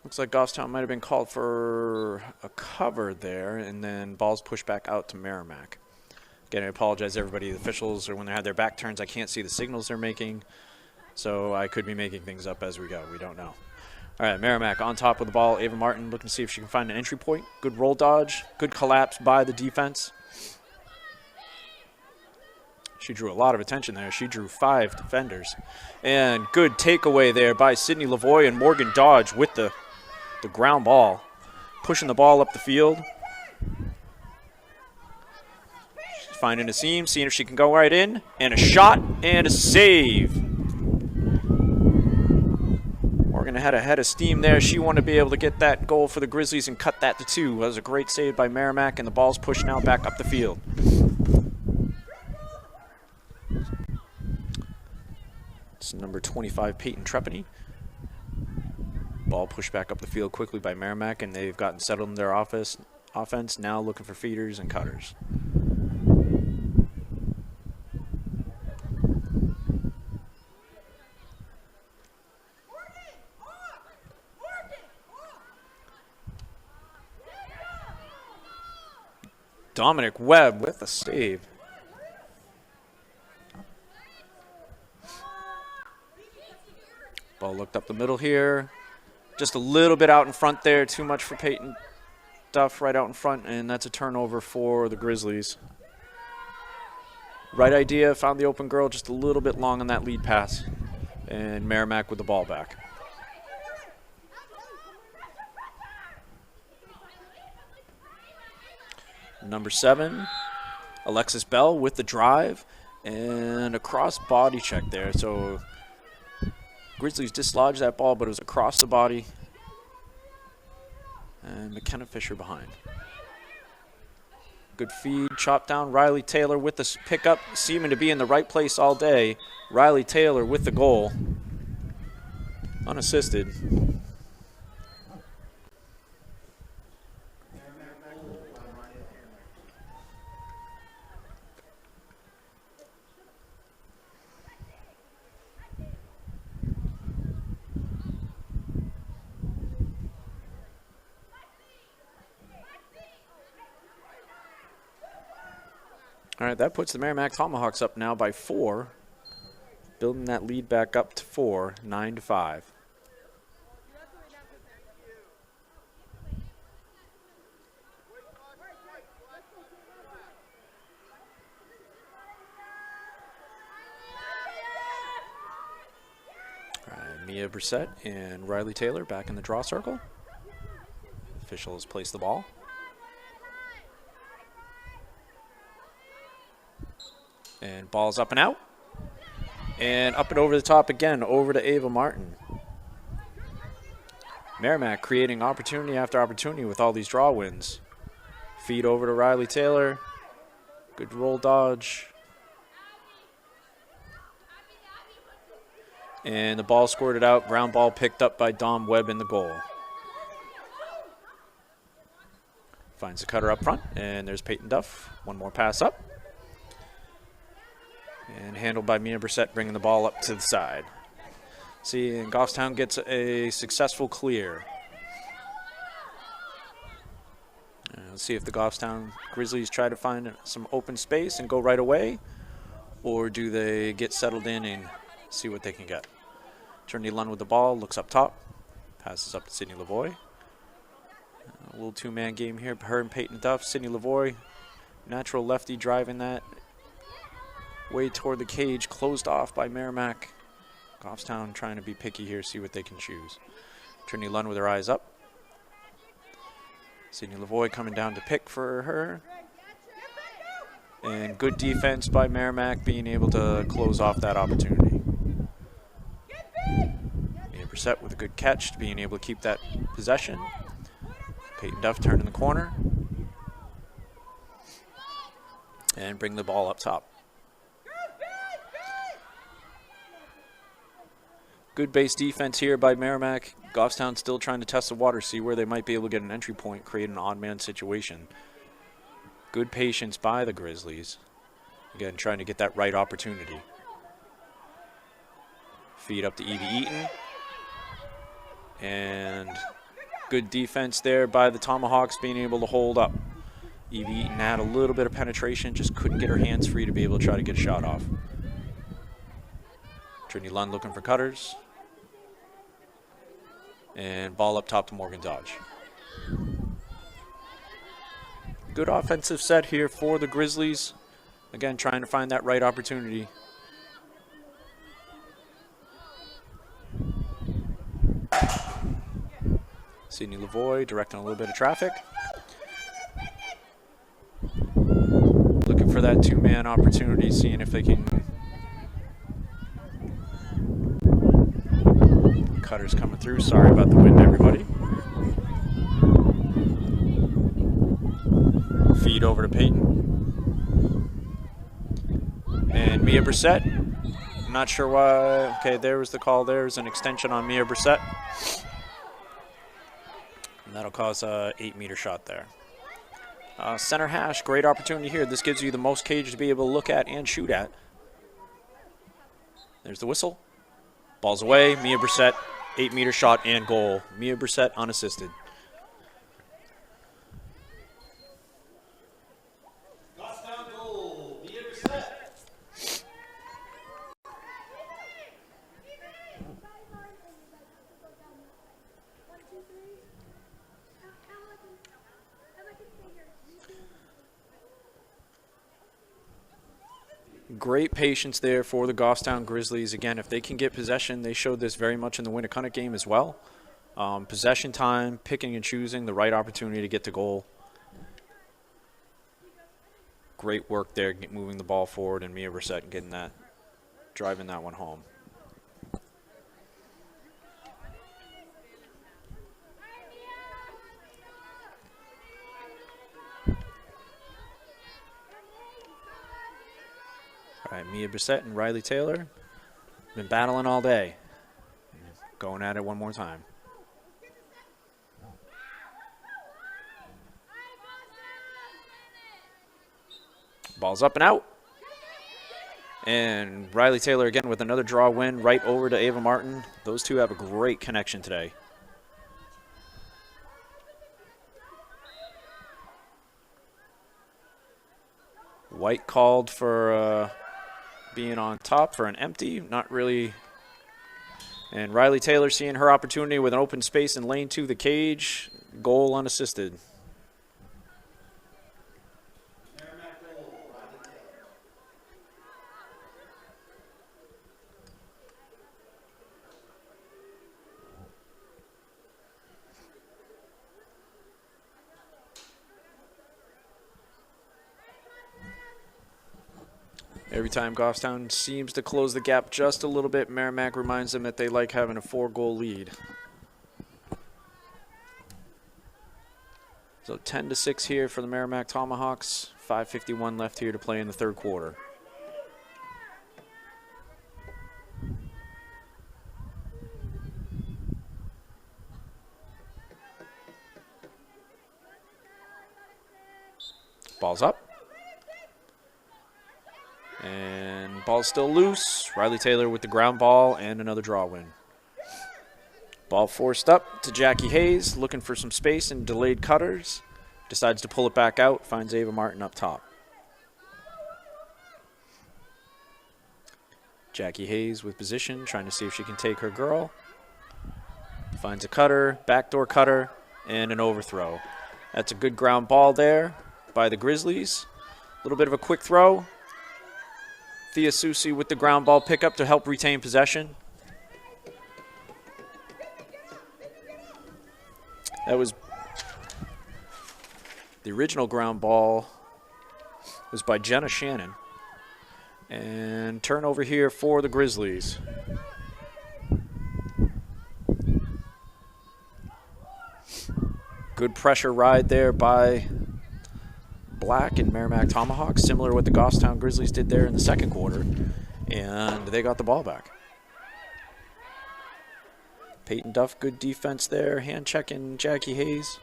Goffstown might have been called for a cover there, and then ball's pushed back out to Merrimack. Again, I apologize to everybody. The officials, or when they have their back turns, I can't see the signals they're making. So I could be making things up as we go. We don't know. All right, Merrimack on top of the ball. Ava Martin looking to see if she can find an entry point. Good roll dodge. Good collapse by the defense. She drew a lot of attention there. She drew 5 defenders. And good takeaway there by Sydney Lavoie and Morgan Dodge with the ground ball. Pushing the ball up the field. She's finding a seam, seeing if she can go right in. And a shot and a save. Morgan had a head of steam there. She wanted to be able to get that goal for the Grizzlies and cut that to 2. That was a great save by Merrimack, and the ball's pushed now back up the field. It's number 25, Peyton Trepany. Ball pushed back up the field quickly by Merrimack, and they've gotten settled in their offense, now looking for feeders and cutters. Dominic Webb with the save. Ball looked up the middle here. Just a little bit out in front there. Too much for Peyton Duff right out in front, and that's a turnover for the Grizzlies. Right idea, found the open girl, just a little bit long on that lead pass. And Merrimack with the ball back. Number 7, Alexis Bell with the drive and a cross body check there. So Grizzlies dislodged that ball, but it was across the body. And McKenna Fisher behind. Good feed, chop down. Riley Taylor with the pickup, seeming to be in the right place all day. Riley Taylor with the goal. Unassisted. All right, that puts the Merrimack Tomahawks up now by 4, building that lead back up to 4, 9-5. All right, Mia Brissett and Riley Taylor back in the draw circle. Officials place the ball. And ball's up and out. And up and over the top again, over to Ava Martin. Merrimack creating opportunity after opportunity with all these draw wins. Feed over to Riley Taylor. Good roll dodge. And the ball squirted out. Ground ball picked up by Dom Webb in the goal. Finds the cutter up front. And there's Peyton Duff. One more pass up. And handled by Mia Brissett, bringing the ball up to the side. See, and Goffstown gets a successful clear. Let's see if the Goffstown Grizzlies try to find some open space and go right away, or do they get settled in and see what they can get? Trinity Lund with the ball, looks up top, passes up to Sydney Lavoie. A little two-man game here, her and Peyton Duff. Sydney Lavoie, natural lefty, driving that way toward the cage, closed off by Merrimack. Goffstown trying to be picky here, see what they can choose. Trinity Lund with her eyes up. Sydney Lavoie coming down to pick for her. And good defense by Merrimack, being able to close off that opportunity. Mia Brissett with a good catch, being able to keep that possession. Peyton Duff turning the corner. And bring the ball up top. Good base defense here by Merrimack. Goffstown still trying to test the water, see where they might be able to get an entry point, create an odd man situation. Good patience by the Grizzlies. Again, trying to get that right opportunity. Feed up to Evie Eaton. And good defense there by the Tomahawks, being able to hold up. Evie Eaton had a little bit of penetration, just couldn't get her hands free to be able to try to get a shot off. Trinity Lund looking for cutters. And ball up top to Morgan Dodge. Good offensive set here for the Grizzlies. Again, trying to find that right opportunity. Sydney Lavoie directing a little bit of traffic. Looking for that two-man opportunity, seeing if they can. Cutters coming through. Sorry about the wind, everybody. Feed over to Peyton. And Mia Brissett. Not sure why. Okay, there was the call. There's an extension on Mia Brissett. And that'll cause a 8-meter shot there. Center hash, great opportunity here. This gives you the most cage to be able to look at and shoot at. There's the whistle. Ball's away. Mia Brissett, 8-meter shot and goal. Mia Brissett unassisted. Goffstown goal, Mia Brissett. Great patience there for the Goffstown Grizzlies. Again, if they can get possession, they showed this very much in the Winnicott game as well. Possession time, picking and choosing the right opportunity to get to goal. Great work there, moving the ball forward, and Mia Brissett getting that, driving that one home. All right, Mia Brissett and Riley Taylor been battling all day. Going at it one more time. Ball's up and out. And Riley Taylor again with another draw win right over to Ava Martin. Those two have a great connection today. White called for being on top for an empty. Not really. And Riley Taylor seeing her opportunity with an open space in lane 2, the cage. Goal unassisted. Every time Goffstown seems to close the gap just a little bit, Merrimack reminds them that they like having a 4-goal lead. So 10-6 here for the Merrimack Tomahawks. 5:51 left here to play in the third quarter. Ball's up. And ball's still loose. Riley Taylor with the ground ball and another draw win. Ball forced up to Jackie Hayes, looking for some space and delayed cutters. Decides to pull it back out, finds Ava Martin up top. Jackie Hayes with position, trying to see if she can take her girl. Finds a cutter, backdoor cutter, and an overthrow. That's a good ground ball there by the Grizzlies. A little bit of a quick throw. Thea Susi with the ground ball pickup to help retain possession. That was the original ground ball was by Jenna Shannon. And turnover here for the Grizzlies. Good pressure ride there by Black and Merrimack Tomahawks, similar to what the Goffstown Grizzlies did there in the second quarter. And they got the ball back. Peyton Duff, good defense there. Hand checking Jackie Hayes.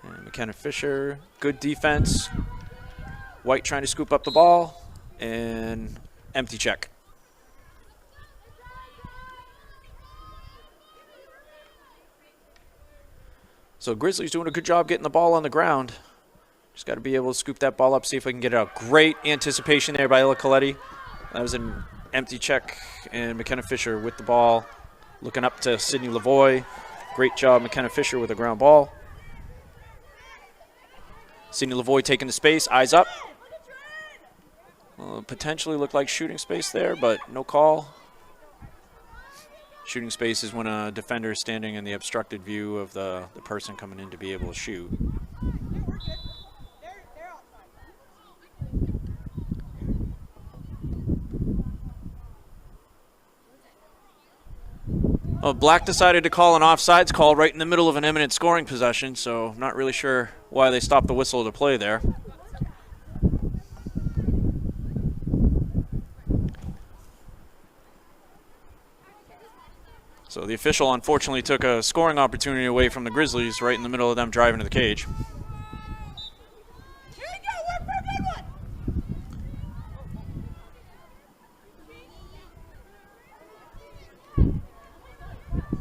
And McKenna Fisher, good defense. White trying to scoop up the ball. And empty check. So Grizzlies doing a good job getting the ball on the ground. Just got to be able to scoop that ball up, see if we can get it out. Great anticipation there by Ella Coletti. That was an empty check, and McKenna Fisher with the ball. Looking up to Sydney Lavoie. Great job, McKenna Fisher with a ground ball. Sydney Lavoie taking the space, eyes up. Potentially looked like shooting space there, but no call. Shooting space is when a defender is standing in the obstructed view of the person coming in to be able to shoot. Well, Black decided to call an offsides call right in the middle of an imminent scoring possession, so I'm not really sure why they stopped the whistle to play there. So the official unfortunately took a scoring opportunity away from the Grizzlies right in the middle of them driving to the cage.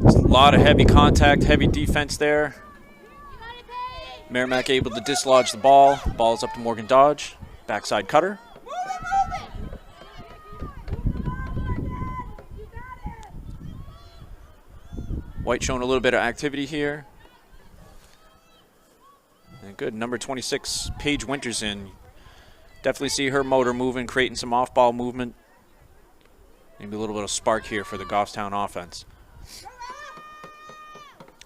There's a lot of heavy contact, heavy defense there. Merrimack able to dislodge the ball. Ball's up to Morgan Dodge. Backside cutter. White showing a little bit of activity here. And good, number 26, Paige Winterson. Definitely see her motor moving, creating some off-ball movement. Maybe a little bit of spark here for the Goffstown offense.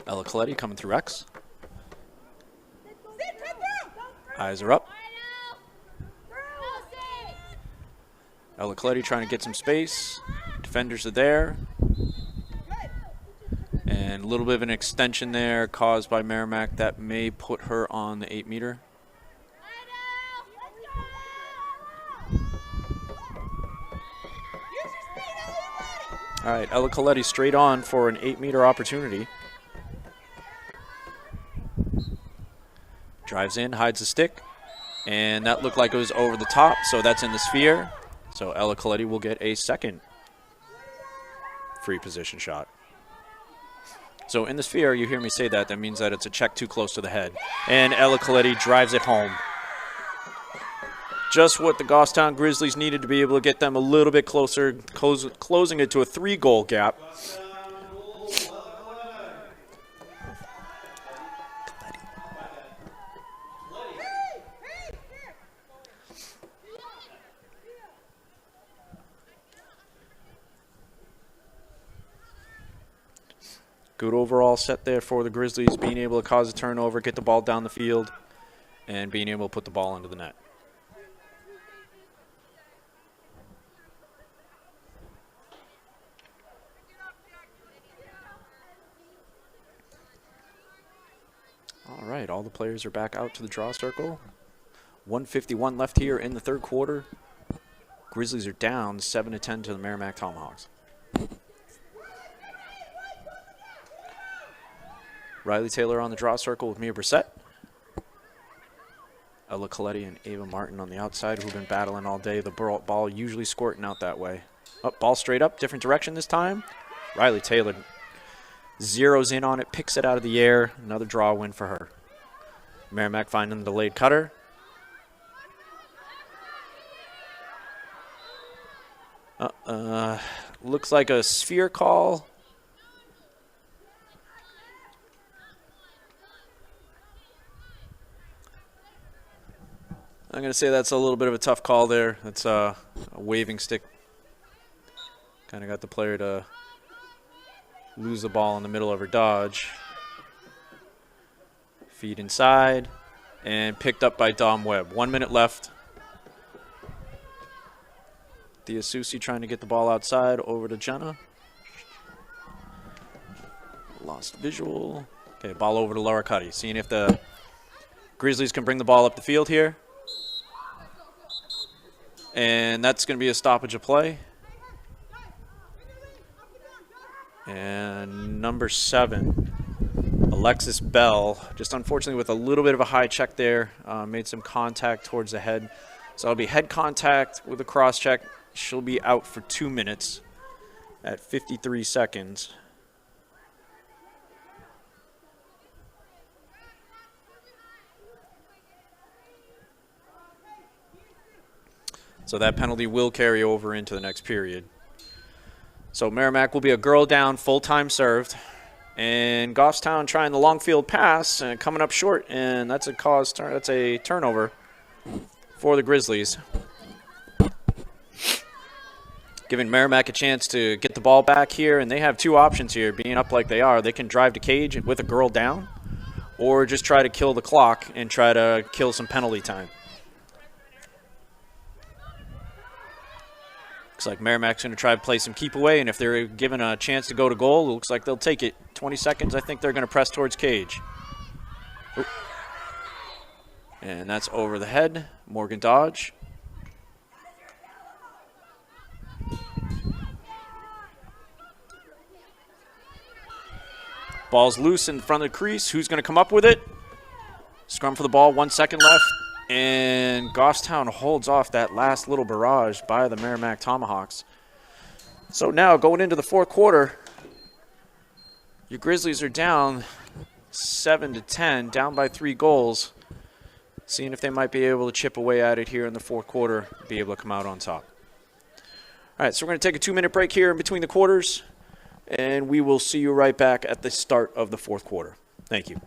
Ella Coletti coming through X. Eyes are up. Ella Coletti trying to get some space. Defenders are there. And a little bit of an extension there caused by Merrimack that may put her on the 8-meter. All right, Ella Coletti straight on for an 8-meter opportunity. Drives in, hides the stick, and that looked like it was over the top, so that's in the sphere. So Ella Coletti will get a second free position shot. So in the sphere, you hear me say that, that means that it's a check too close to the head. And Ella Coletti drives it home. Just what the Goffstown Grizzlies needed to be able to get them a little bit closer, closing it to a 3-goal gap. Good overall set there for the Grizzlies, being able to cause a turnover, get the ball down the field, and being able to put the ball into the net. All right, all the players are back out to the draw circle. 1:51 left here in the third quarter. Grizzlies are down 7-10 to the Merrimack Tomahawks. Riley Taylor on the draw circle with Mia Brissett. Ella Coletti and Ava Martin on the outside, who've been battling all day. The ball usually squirting out that way. Oh, ball straight up, different direction this time. Riley Taylor zeroes in on it, picks it out of the air. Another draw win for her. Merrimack finding the delayed cutter. Looks like a sphere call. I'm going to say that's a little bit of a tough call there. That's a waving stick. Kind of got the player to lose the ball in the middle of her dodge. Feed inside. And picked up by Dom Webb. 1 minute left. Diasusi trying to get the ball outside over to Jenna. Lost visual. Okay, ball over to Laura Cuddy. Seeing if the Grizzlies can bring the ball up the field here. And that's going to be a stoppage of play. And number 7, Alexis Bell, just unfortunately with a little bit of a high check there, made some contact towards the head. So it'll be head contact with a cross check. She'll be out for 2 minutes at 53 seconds. So that penalty will carry over into the next period. So Merrimack will be a girl down, full-time served. And Goffstown trying the long field pass and coming up short, and that's a turnover for the Grizzlies. Giving Merrimack a chance to get the ball back here, and they have 2 options here, being up like they are. They can drive to cage with a girl down, or just try to kill the clock and try to kill some penalty time. Looks like Merrimack's going to try to play some keep away, and if they're given a chance to go to goal, it looks like they'll take it. 20 seconds, I think they're going to press towards cage. Ooh. And that's over the head. Morgan Dodge. Ball's loose in front of the crease. Who's going to come up with it? Scrum for the ball, 1 second left. And Goffstown holds off that last little barrage by the Merrimack Tomahawks. So now going into the fourth quarter, your Grizzlies are down 7-10, down by 3 goals. Seeing if they might be able to chip away at it here in the fourth quarter, be able to come out on top. All right, so we're going to take a 2-minute break here in between the quarters, and we will see you right back at the start of the fourth quarter. Thank you.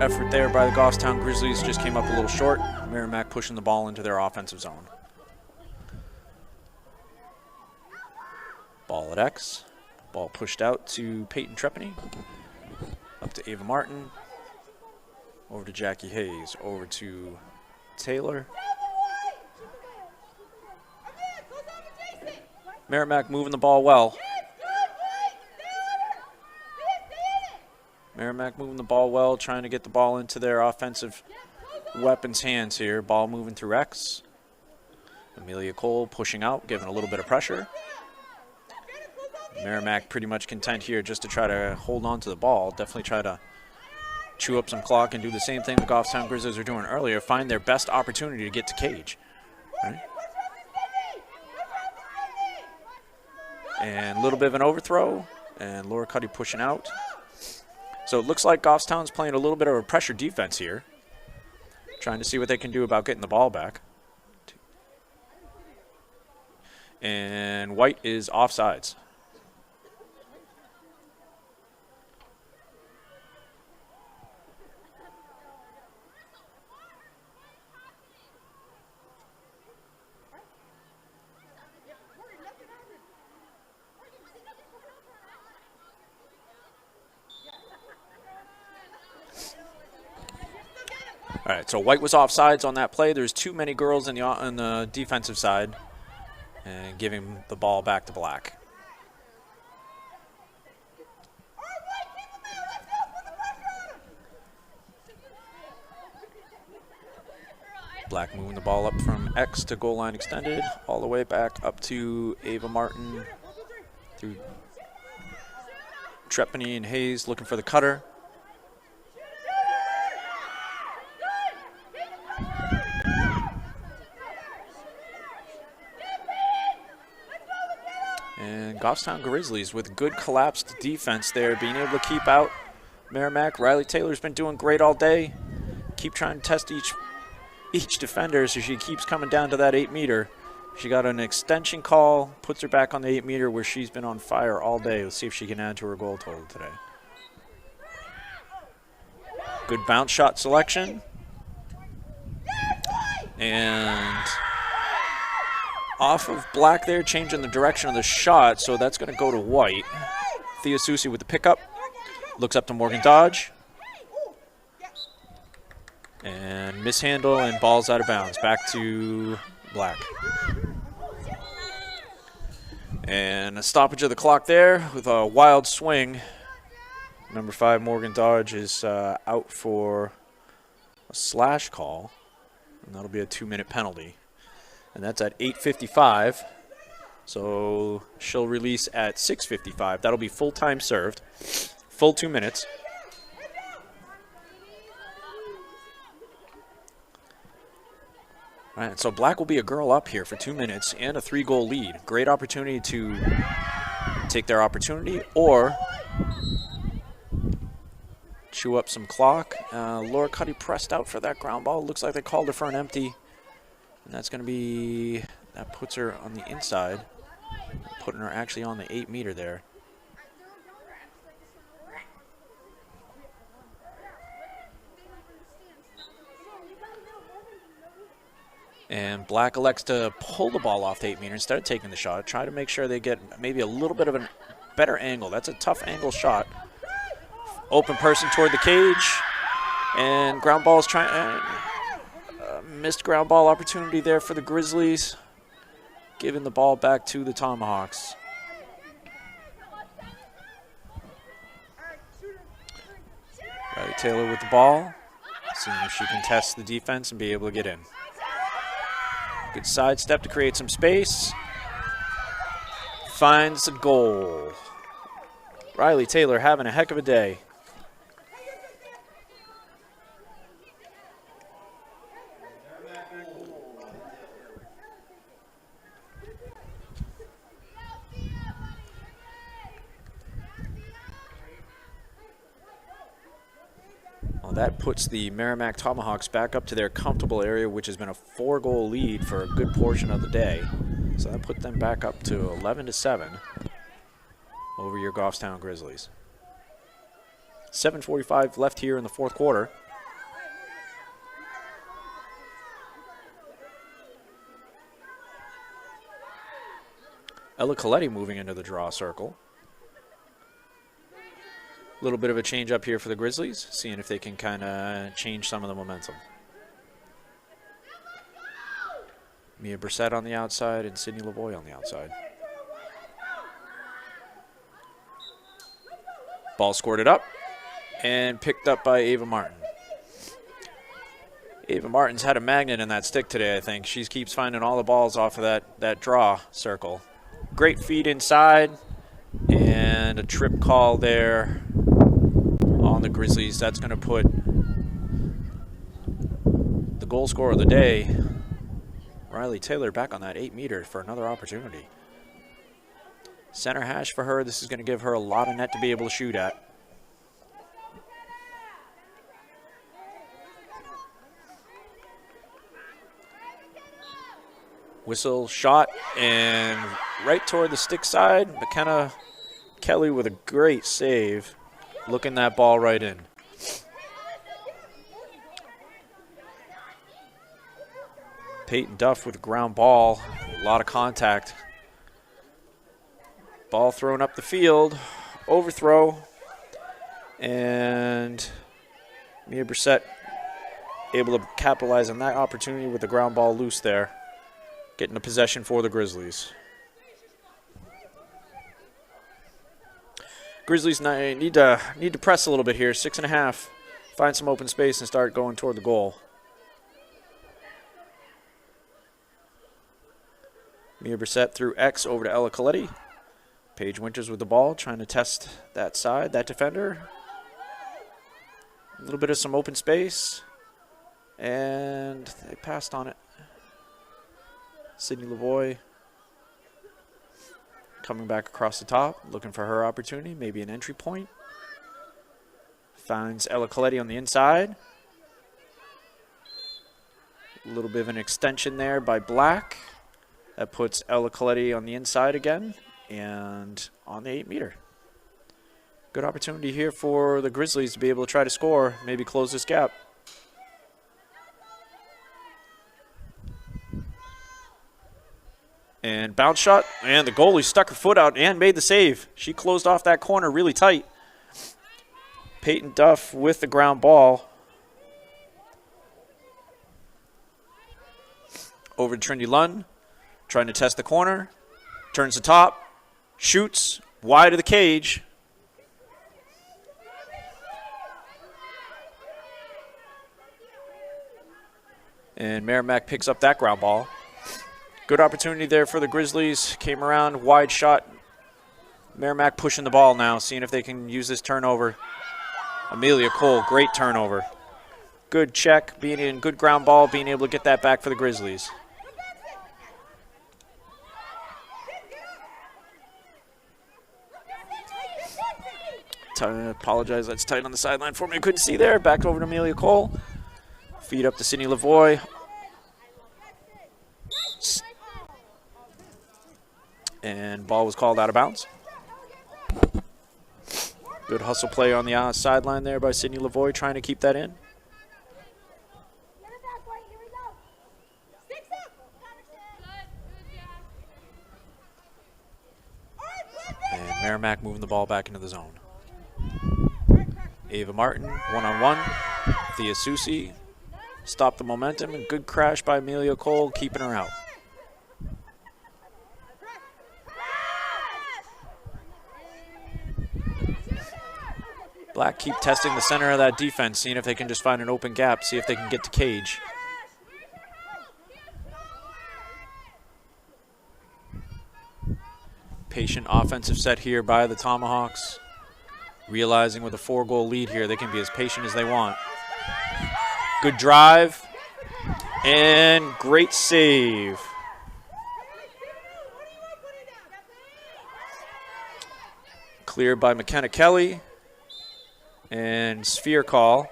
effort there by the Goffstown Grizzlies, just came up a little short. Merrimack pushing the ball into their offensive zone. Ball at X. Ball pushed out to Peyton Trepany. Up to Ava Martin. Over to Jackie Hayes. Over to Taylor. Merrimack moving the ball well. Merrimack moving the ball well, trying to get the ball into their offensive weapons' hands here. Ball moving through X. Amelia Cole pushing out, giving a little bit of pressure. Merrimack pretty much content here just to try to hold on to the ball. Definitely try to chew up some clock and do the same thing the Goffstown Grizzlies were doing earlier. Find their best opportunity to get to cage. Right? And a little bit of an overthrow. And Laura Cuddy pushing out. So it looks like Goffstown's playing a little bit of a pressure defense here. Trying to see what they can do about getting the ball back. And White is offsides. All right, so White was offsides on that play. There's too many girls on the defensive side, and giving the ball back to Black. Black moving the ball up from X to goal line extended, all the way back up to Ava Martin, through Trepany and Hayes looking for the cutter. And Goffstown Grizzlies with good collapsed defense there, being able to keep out Merrimack. Riley Taylor's been doing great all day. Keep trying to test each defender, so she keeps coming down to that 8-meter. She got an extension call, puts her back on the 8-meter where she's been on fire all day. Let's see if she can add to her goal total today. Good bounce shot selection. And off of Black there, changing the direction of the shot, so that's going to go to White. Thea Susi with the pickup. Looks up to Morgan Dodge. And mishandle and ball's out of bounds. Back to Black. And a stoppage of the clock there with a wild swing. Number 5, Morgan Dodge, is out for a slash call. And that'll be a 2-minute penalty. And that's at 8:55. So she'll release at 6:55. That'll be full time served. Full 2 minutes. All right, so Black will be a girl up here for 2 minutes and a 3-goal lead. Great opportunity to take their opportunity or chew up some clock. Laura Cuddy pressed out for that ground ball. Looks like they called her for an empty. And that's going to be, that puts her on the inside, putting her actually on the 8-meter there. And Black elects to pull the ball off the 8-meter instead of taking the shot. Try to make sure they get maybe a little bit of a better angle. That's a tough angle shot. Open person toward the cage. And ground ball's trying... missed ground ball opportunity there for the Grizzlies. Giving the ball back to the Tomahawks. Riley Taylor with the ball. Seeing if she can test the defense and be able to get in. Good sidestep to create some space. Finds the goal. Riley Taylor having a heck of a day. Well, that puts the Merrimack Tomahawks back up to their comfortable area, which has been a 4-goal lead for a good portion of the day. So that put them back up to 11-7 over your Goffstown Grizzlies. 7:45 left here in the fourth quarter. Ella Coletti moving into the draw circle. A little bit of a change up here for the Grizzlies, seeing if they can kind of change some of the momentum. Mia Brissett on the outside and Sydney Lavoie on the outside. Ball squirted up and picked up by Ava Martin. Ava Martin's had a magnet in that stick today, I think. She keeps finding all the balls off of that draw circle. Great feed inside and a trip call there on the Grizzlies. That's going to put the goal scorer of the day, Riley Taylor, back on that 8-meter for another opportunity. Center hash for her. This is going to give her a lot of net to be able to shoot at. Whistle, shot, and right toward the stick side. McKenna Kelly with a great save, looking that ball right in. Peyton Duff with a ground ball, a lot of contact. Ball thrown up the field, overthrow, and Mia Brissett able to capitalize on that opportunity with the ground ball loose there, getting a possession for the Grizzlies. Grizzlies need to press a little bit here, 6.5, find some open space and start going toward the goal. Mia Brissett through X over to Ella Coletti. Paige Winters with the ball, trying to test that side, that defender. A little bit of some open space, and they passed on it. Sydney Lavoie coming back across the top, looking for her opportunity, maybe an entry point. Finds Ella Coletti on the inside. A little bit of an extension there by Black. That puts Ella Coletti on the inside again and on the 8-meter. Good opportunity here for the Grizzlies to be able to try to score, maybe close this gap. And bounce shot, and the goalie stuck her foot out and made the save. She closed off that corner really tight. Peyton Duff with the ground ball. Over to Trinity Lund, trying to test the corner. Turns the top, shoots, wide of the cage. And Merrimack picks up that ground ball. Good opportunity there for the Grizzlies. Came around, wide shot. Merrimack pushing the ball now, seeing if they can use this turnover. Amelia Cole, great turnover. Good check, being in good ground ball, being able to get that back for the Grizzlies. Apologize, that's tight on the sideline for me. I couldn't see there. Back over to Amelia Cole. Feed up to Sydney Lavoie. And ball was called out of bounds. Good hustle play on the sideline there by Sydney Lavoie, trying to keep that in. And Merrimack moving the ball back into the zone. Ava Martin, one-on-one. Thea Susi stopped the momentum, and good crash by Amelia Cole, keeping her out. Black keep testing the center of that defense, seeing if they can just find an open gap, see if they can get to cage. Patient offensive set here by the Tomahawks. Realizing with a 4-goal lead here, they can be as patient as they want. Good drive and great save. Cleared by McKenna Kelly. And sphere call.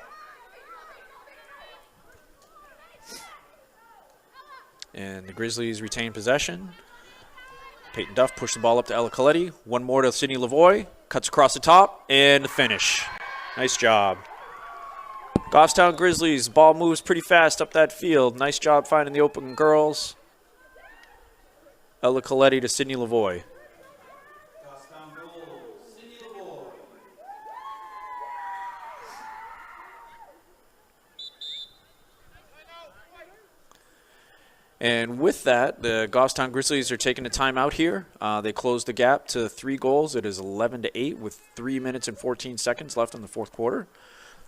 And the Grizzlies retain possession. Peyton Duff pushed the ball up to Ella Coletti. One more to Sydney Lavoie. Cuts across the top and the finish. Nice job. Goffstown Grizzlies, ball moves pretty fast up that field. Nice job finding the open girls. Ella Coletti to Sydney Lavoie. And with that, the Goffstown Grizzlies are taking a timeout here. They closed the gap to 3 goals. It is 11-8 with 3 minutes and 14 seconds left in the fourth quarter.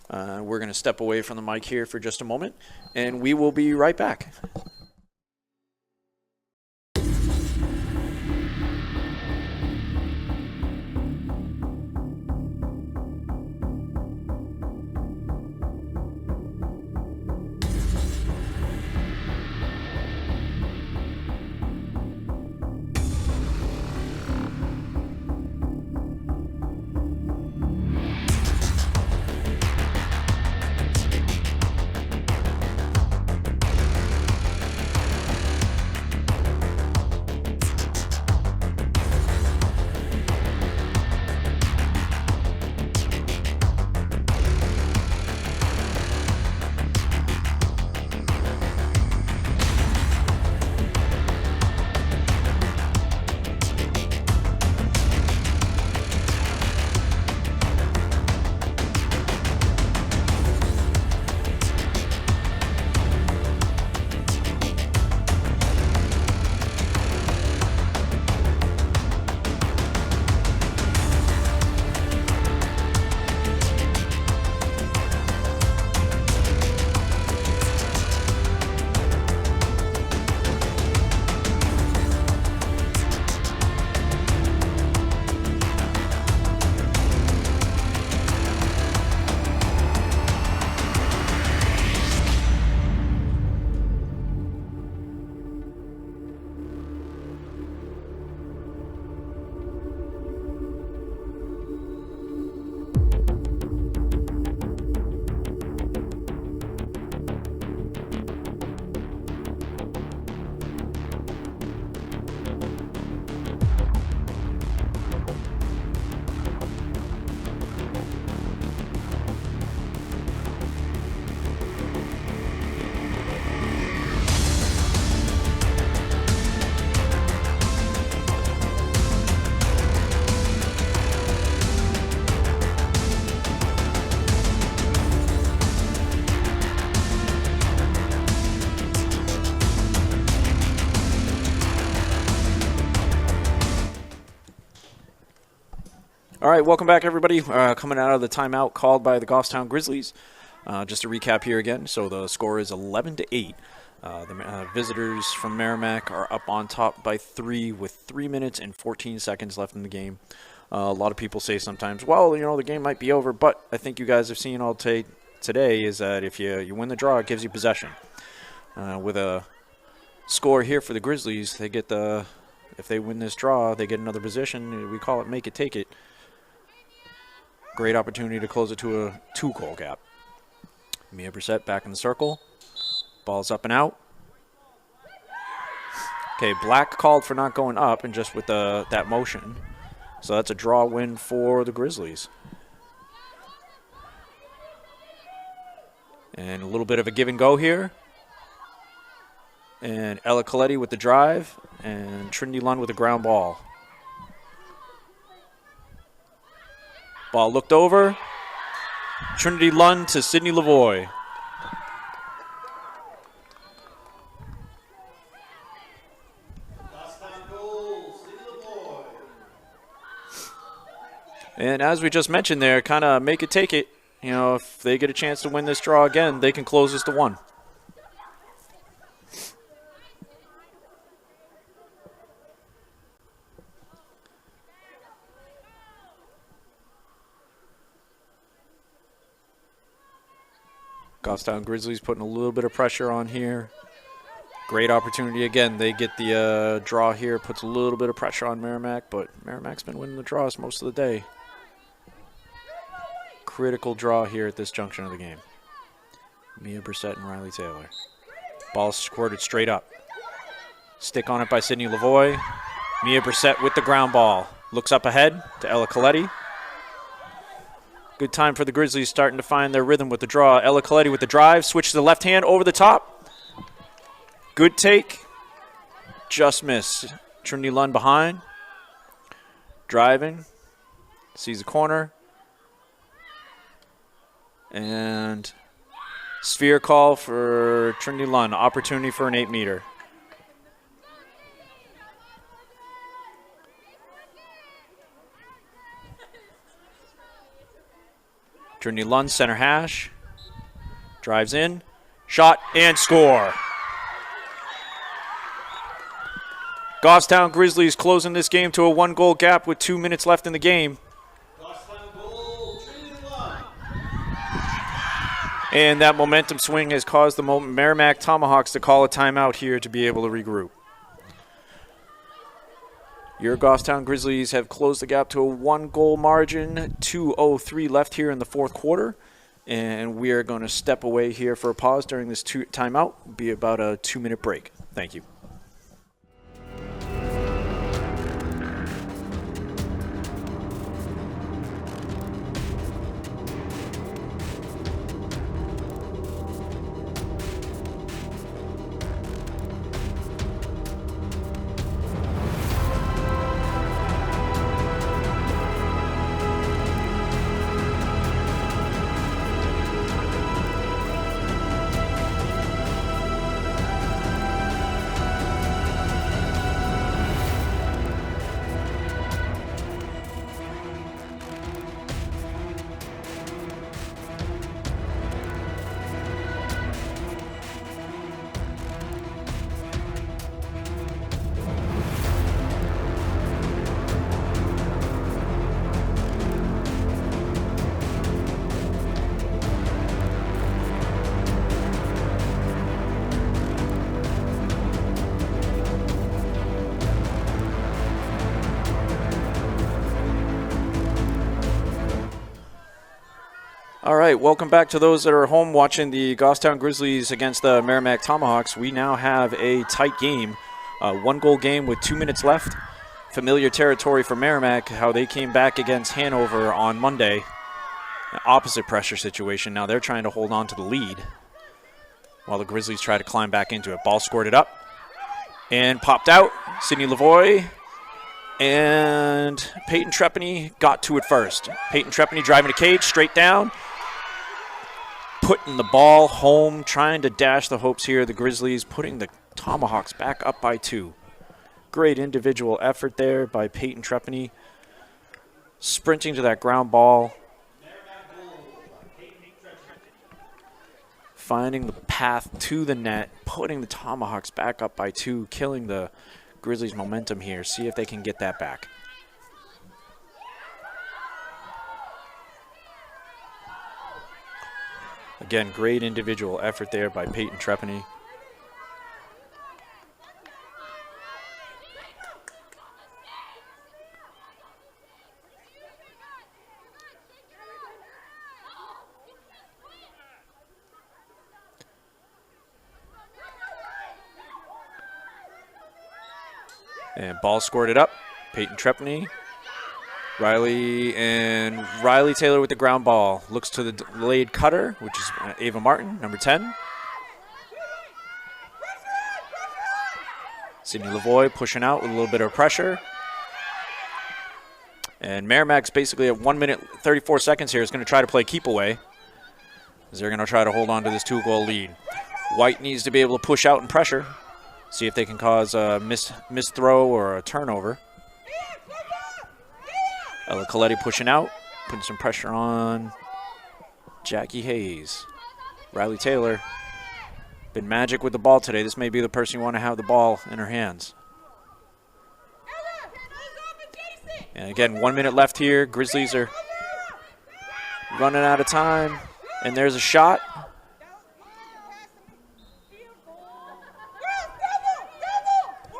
We're going to step away from the mic here for just a moment, and we will be right back. All right, welcome back, everybody. Coming out of the timeout called by the Goffstown Grizzlies. Just to recap here again, so the score is 11-8. The visitors from Merrimack are up on top by 3 with 3 minutes and 14 seconds left in the game. A lot of people say sometimes, well, you know, the game might be over, but I think you guys have seen all today is that if you win the draw, it gives you possession. With a score here for the Grizzlies, they get if they win this draw, they get another position. We call it make it, take it. Great opportunity to close it to a 2-goal gap. Mia Brissett back in the circle. Ball's up and out. Okay, Black called for not going up and just with that motion. So that's a draw win for the Grizzlies. And a little bit of a give and go here. And Ella Coletti with the drive. And Trinity Lund with a ground ball. Ball looked over. Trinity Lund to Sydney Lavoie. And as we just mentioned there, kind of make it take it. You know, if they get a chance to win this draw again, they can close this to 1. Goffstown Grizzlies putting a little bit of pressure on here. Great opportunity again. They get the draw here, puts a little bit of pressure on Merrimack, but Merrimack's been winning the draws most of the day. Critical draw here at this junction of the game. Mia Brissett and Riley Taylor. Ball squirted straight up. Stick on it by Sydney Lavoie. Mia Brissett with the ground ball. Looks up ahead to Ella Coletti. Good time for the Grizzlies starting to find their rhythm with the draw. Ella Coletti with the drive. Switch to the left hand over the top. Good take. Just missed. Trinity Lund behind. Driving. Sees the corner. And sphere call for Trinity Lund. Opportunity for an 8-meter. Trinity Lund, center hash. Drives in. Shot and score. Goffstown Grizzlies closing this game to a 1-goal gap with 2 minutes left in the game. Goffstown goal, Trinity Lund. And that momentum swing has caused the Merrimack Tomahawks to call a timeout here to be able to regroup. Your Goffstown Grizzlies have closed the gap to a 1-goal margin. 2:03 left here in the fourth quarter. And we are going to step away here for a pause during this timeout. It'll be about a 2-minute break. Thank you. All right, welcome back to those that are home watching the Goffstown Grizzlies against the Merrimack Tomahawks. We now have a tight game, a 1-goal game with 2 minutes left. Familiar territory for Merrimack, how they came back against Hanover on Monday. An opposite pressure situation. Now they're trying to hold on to the lead while the Grizzlies try to climb back into it. Ball squirted up and popped out. Sidney Lavoie and Peyton Trepany got to it first. Peyton Trepany driving a cage straight down. Putting the ball home, trying to dash the hopes here. The Grizzlies putting the Tomahawks back up by 2. Great individual effort there by Peyton Trepany. Sprinting to that ground ball. Finding the path to the net, putting the Tomahawks back up by 2, killing the Grizzlies' momentum here. See if they can get that back. Again, great individual effort there by Peyton Trepany. And ball squirted up. Peyton Trepany. Riley Taylor with the ground ball. Looks to the delayed cutter, which is Ava Martin, number 10. Sidney Lavoie pushing out with a little bit of pressure. And Merrimack's basically at 1 minute, 34 seconds here is going to try to play keep away, as they're going to try to hold on to this 2-goal lead. White needs to be able to push out and pressure. See if they can cause a missed throw or a turnover. Ella Coletti pushing out, putting some pressure on Jackie Hayes. Riley Taylor, been magic with the ball today. This may be the person you want to have the ball in her hands. And again, 1 minute left here. Grizzlies are running out of time. And there's a shot.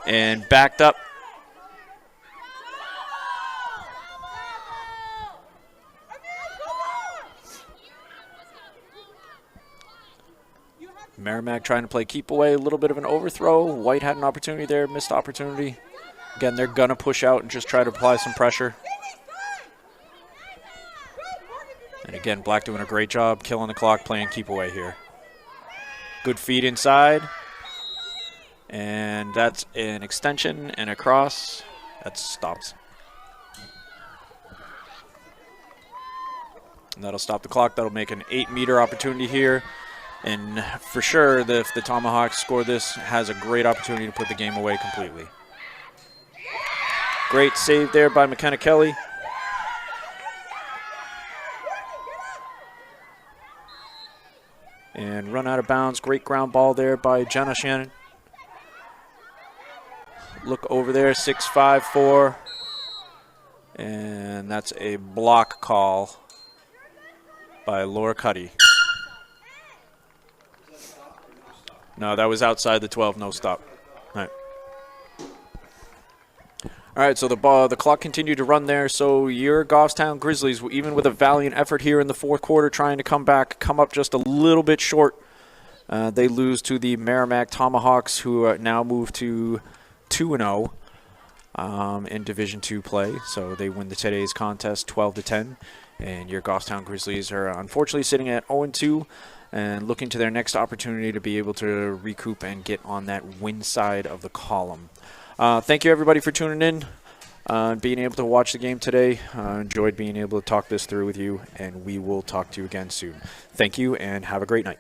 And backed up. Merrimack trying to play keep away, a little bit of an overthrow. White had an opportunity there, missed opportunity. Again, they're going to push out and just try to apply some pressure. And again, Black doing a great job, killing the clock, playing keep away here. Good feed inside. And that's an extension and a cross. That stops. And that'll stop the clock. That'll make an 8-meter opportunity here. And for sure, if the Tomahawks score this, has a great opportunity to put the game away completely. Great save there by McKenna Kelly. and run out of bounds. Great ground ball there by Jenna Shannon. Look over there, 6-5-4. And that's a block call by Laura Cuddy. No, that was outside the 12, no stop. All right, so the clock continued to run there. So your Goffstown Grizzlies, even with a valiant effort here in the fourth quarter, trying to come back, come up just a little bit short. They lose to the Merrimack Tomahawks, who now move to 2-0 in Division II play. So they win today's contest 12-10. And your Goffstown Grizzlies are unfortunately sitting at 0-2 and looking to their next opportunity to be able to recoup and get on that win side of the column. Thank you, everybody, for tuning in and being able to watch the game today. Enjoyed being able to talk this through with you, and we will talk to you again soon. Thank you, and have a great night.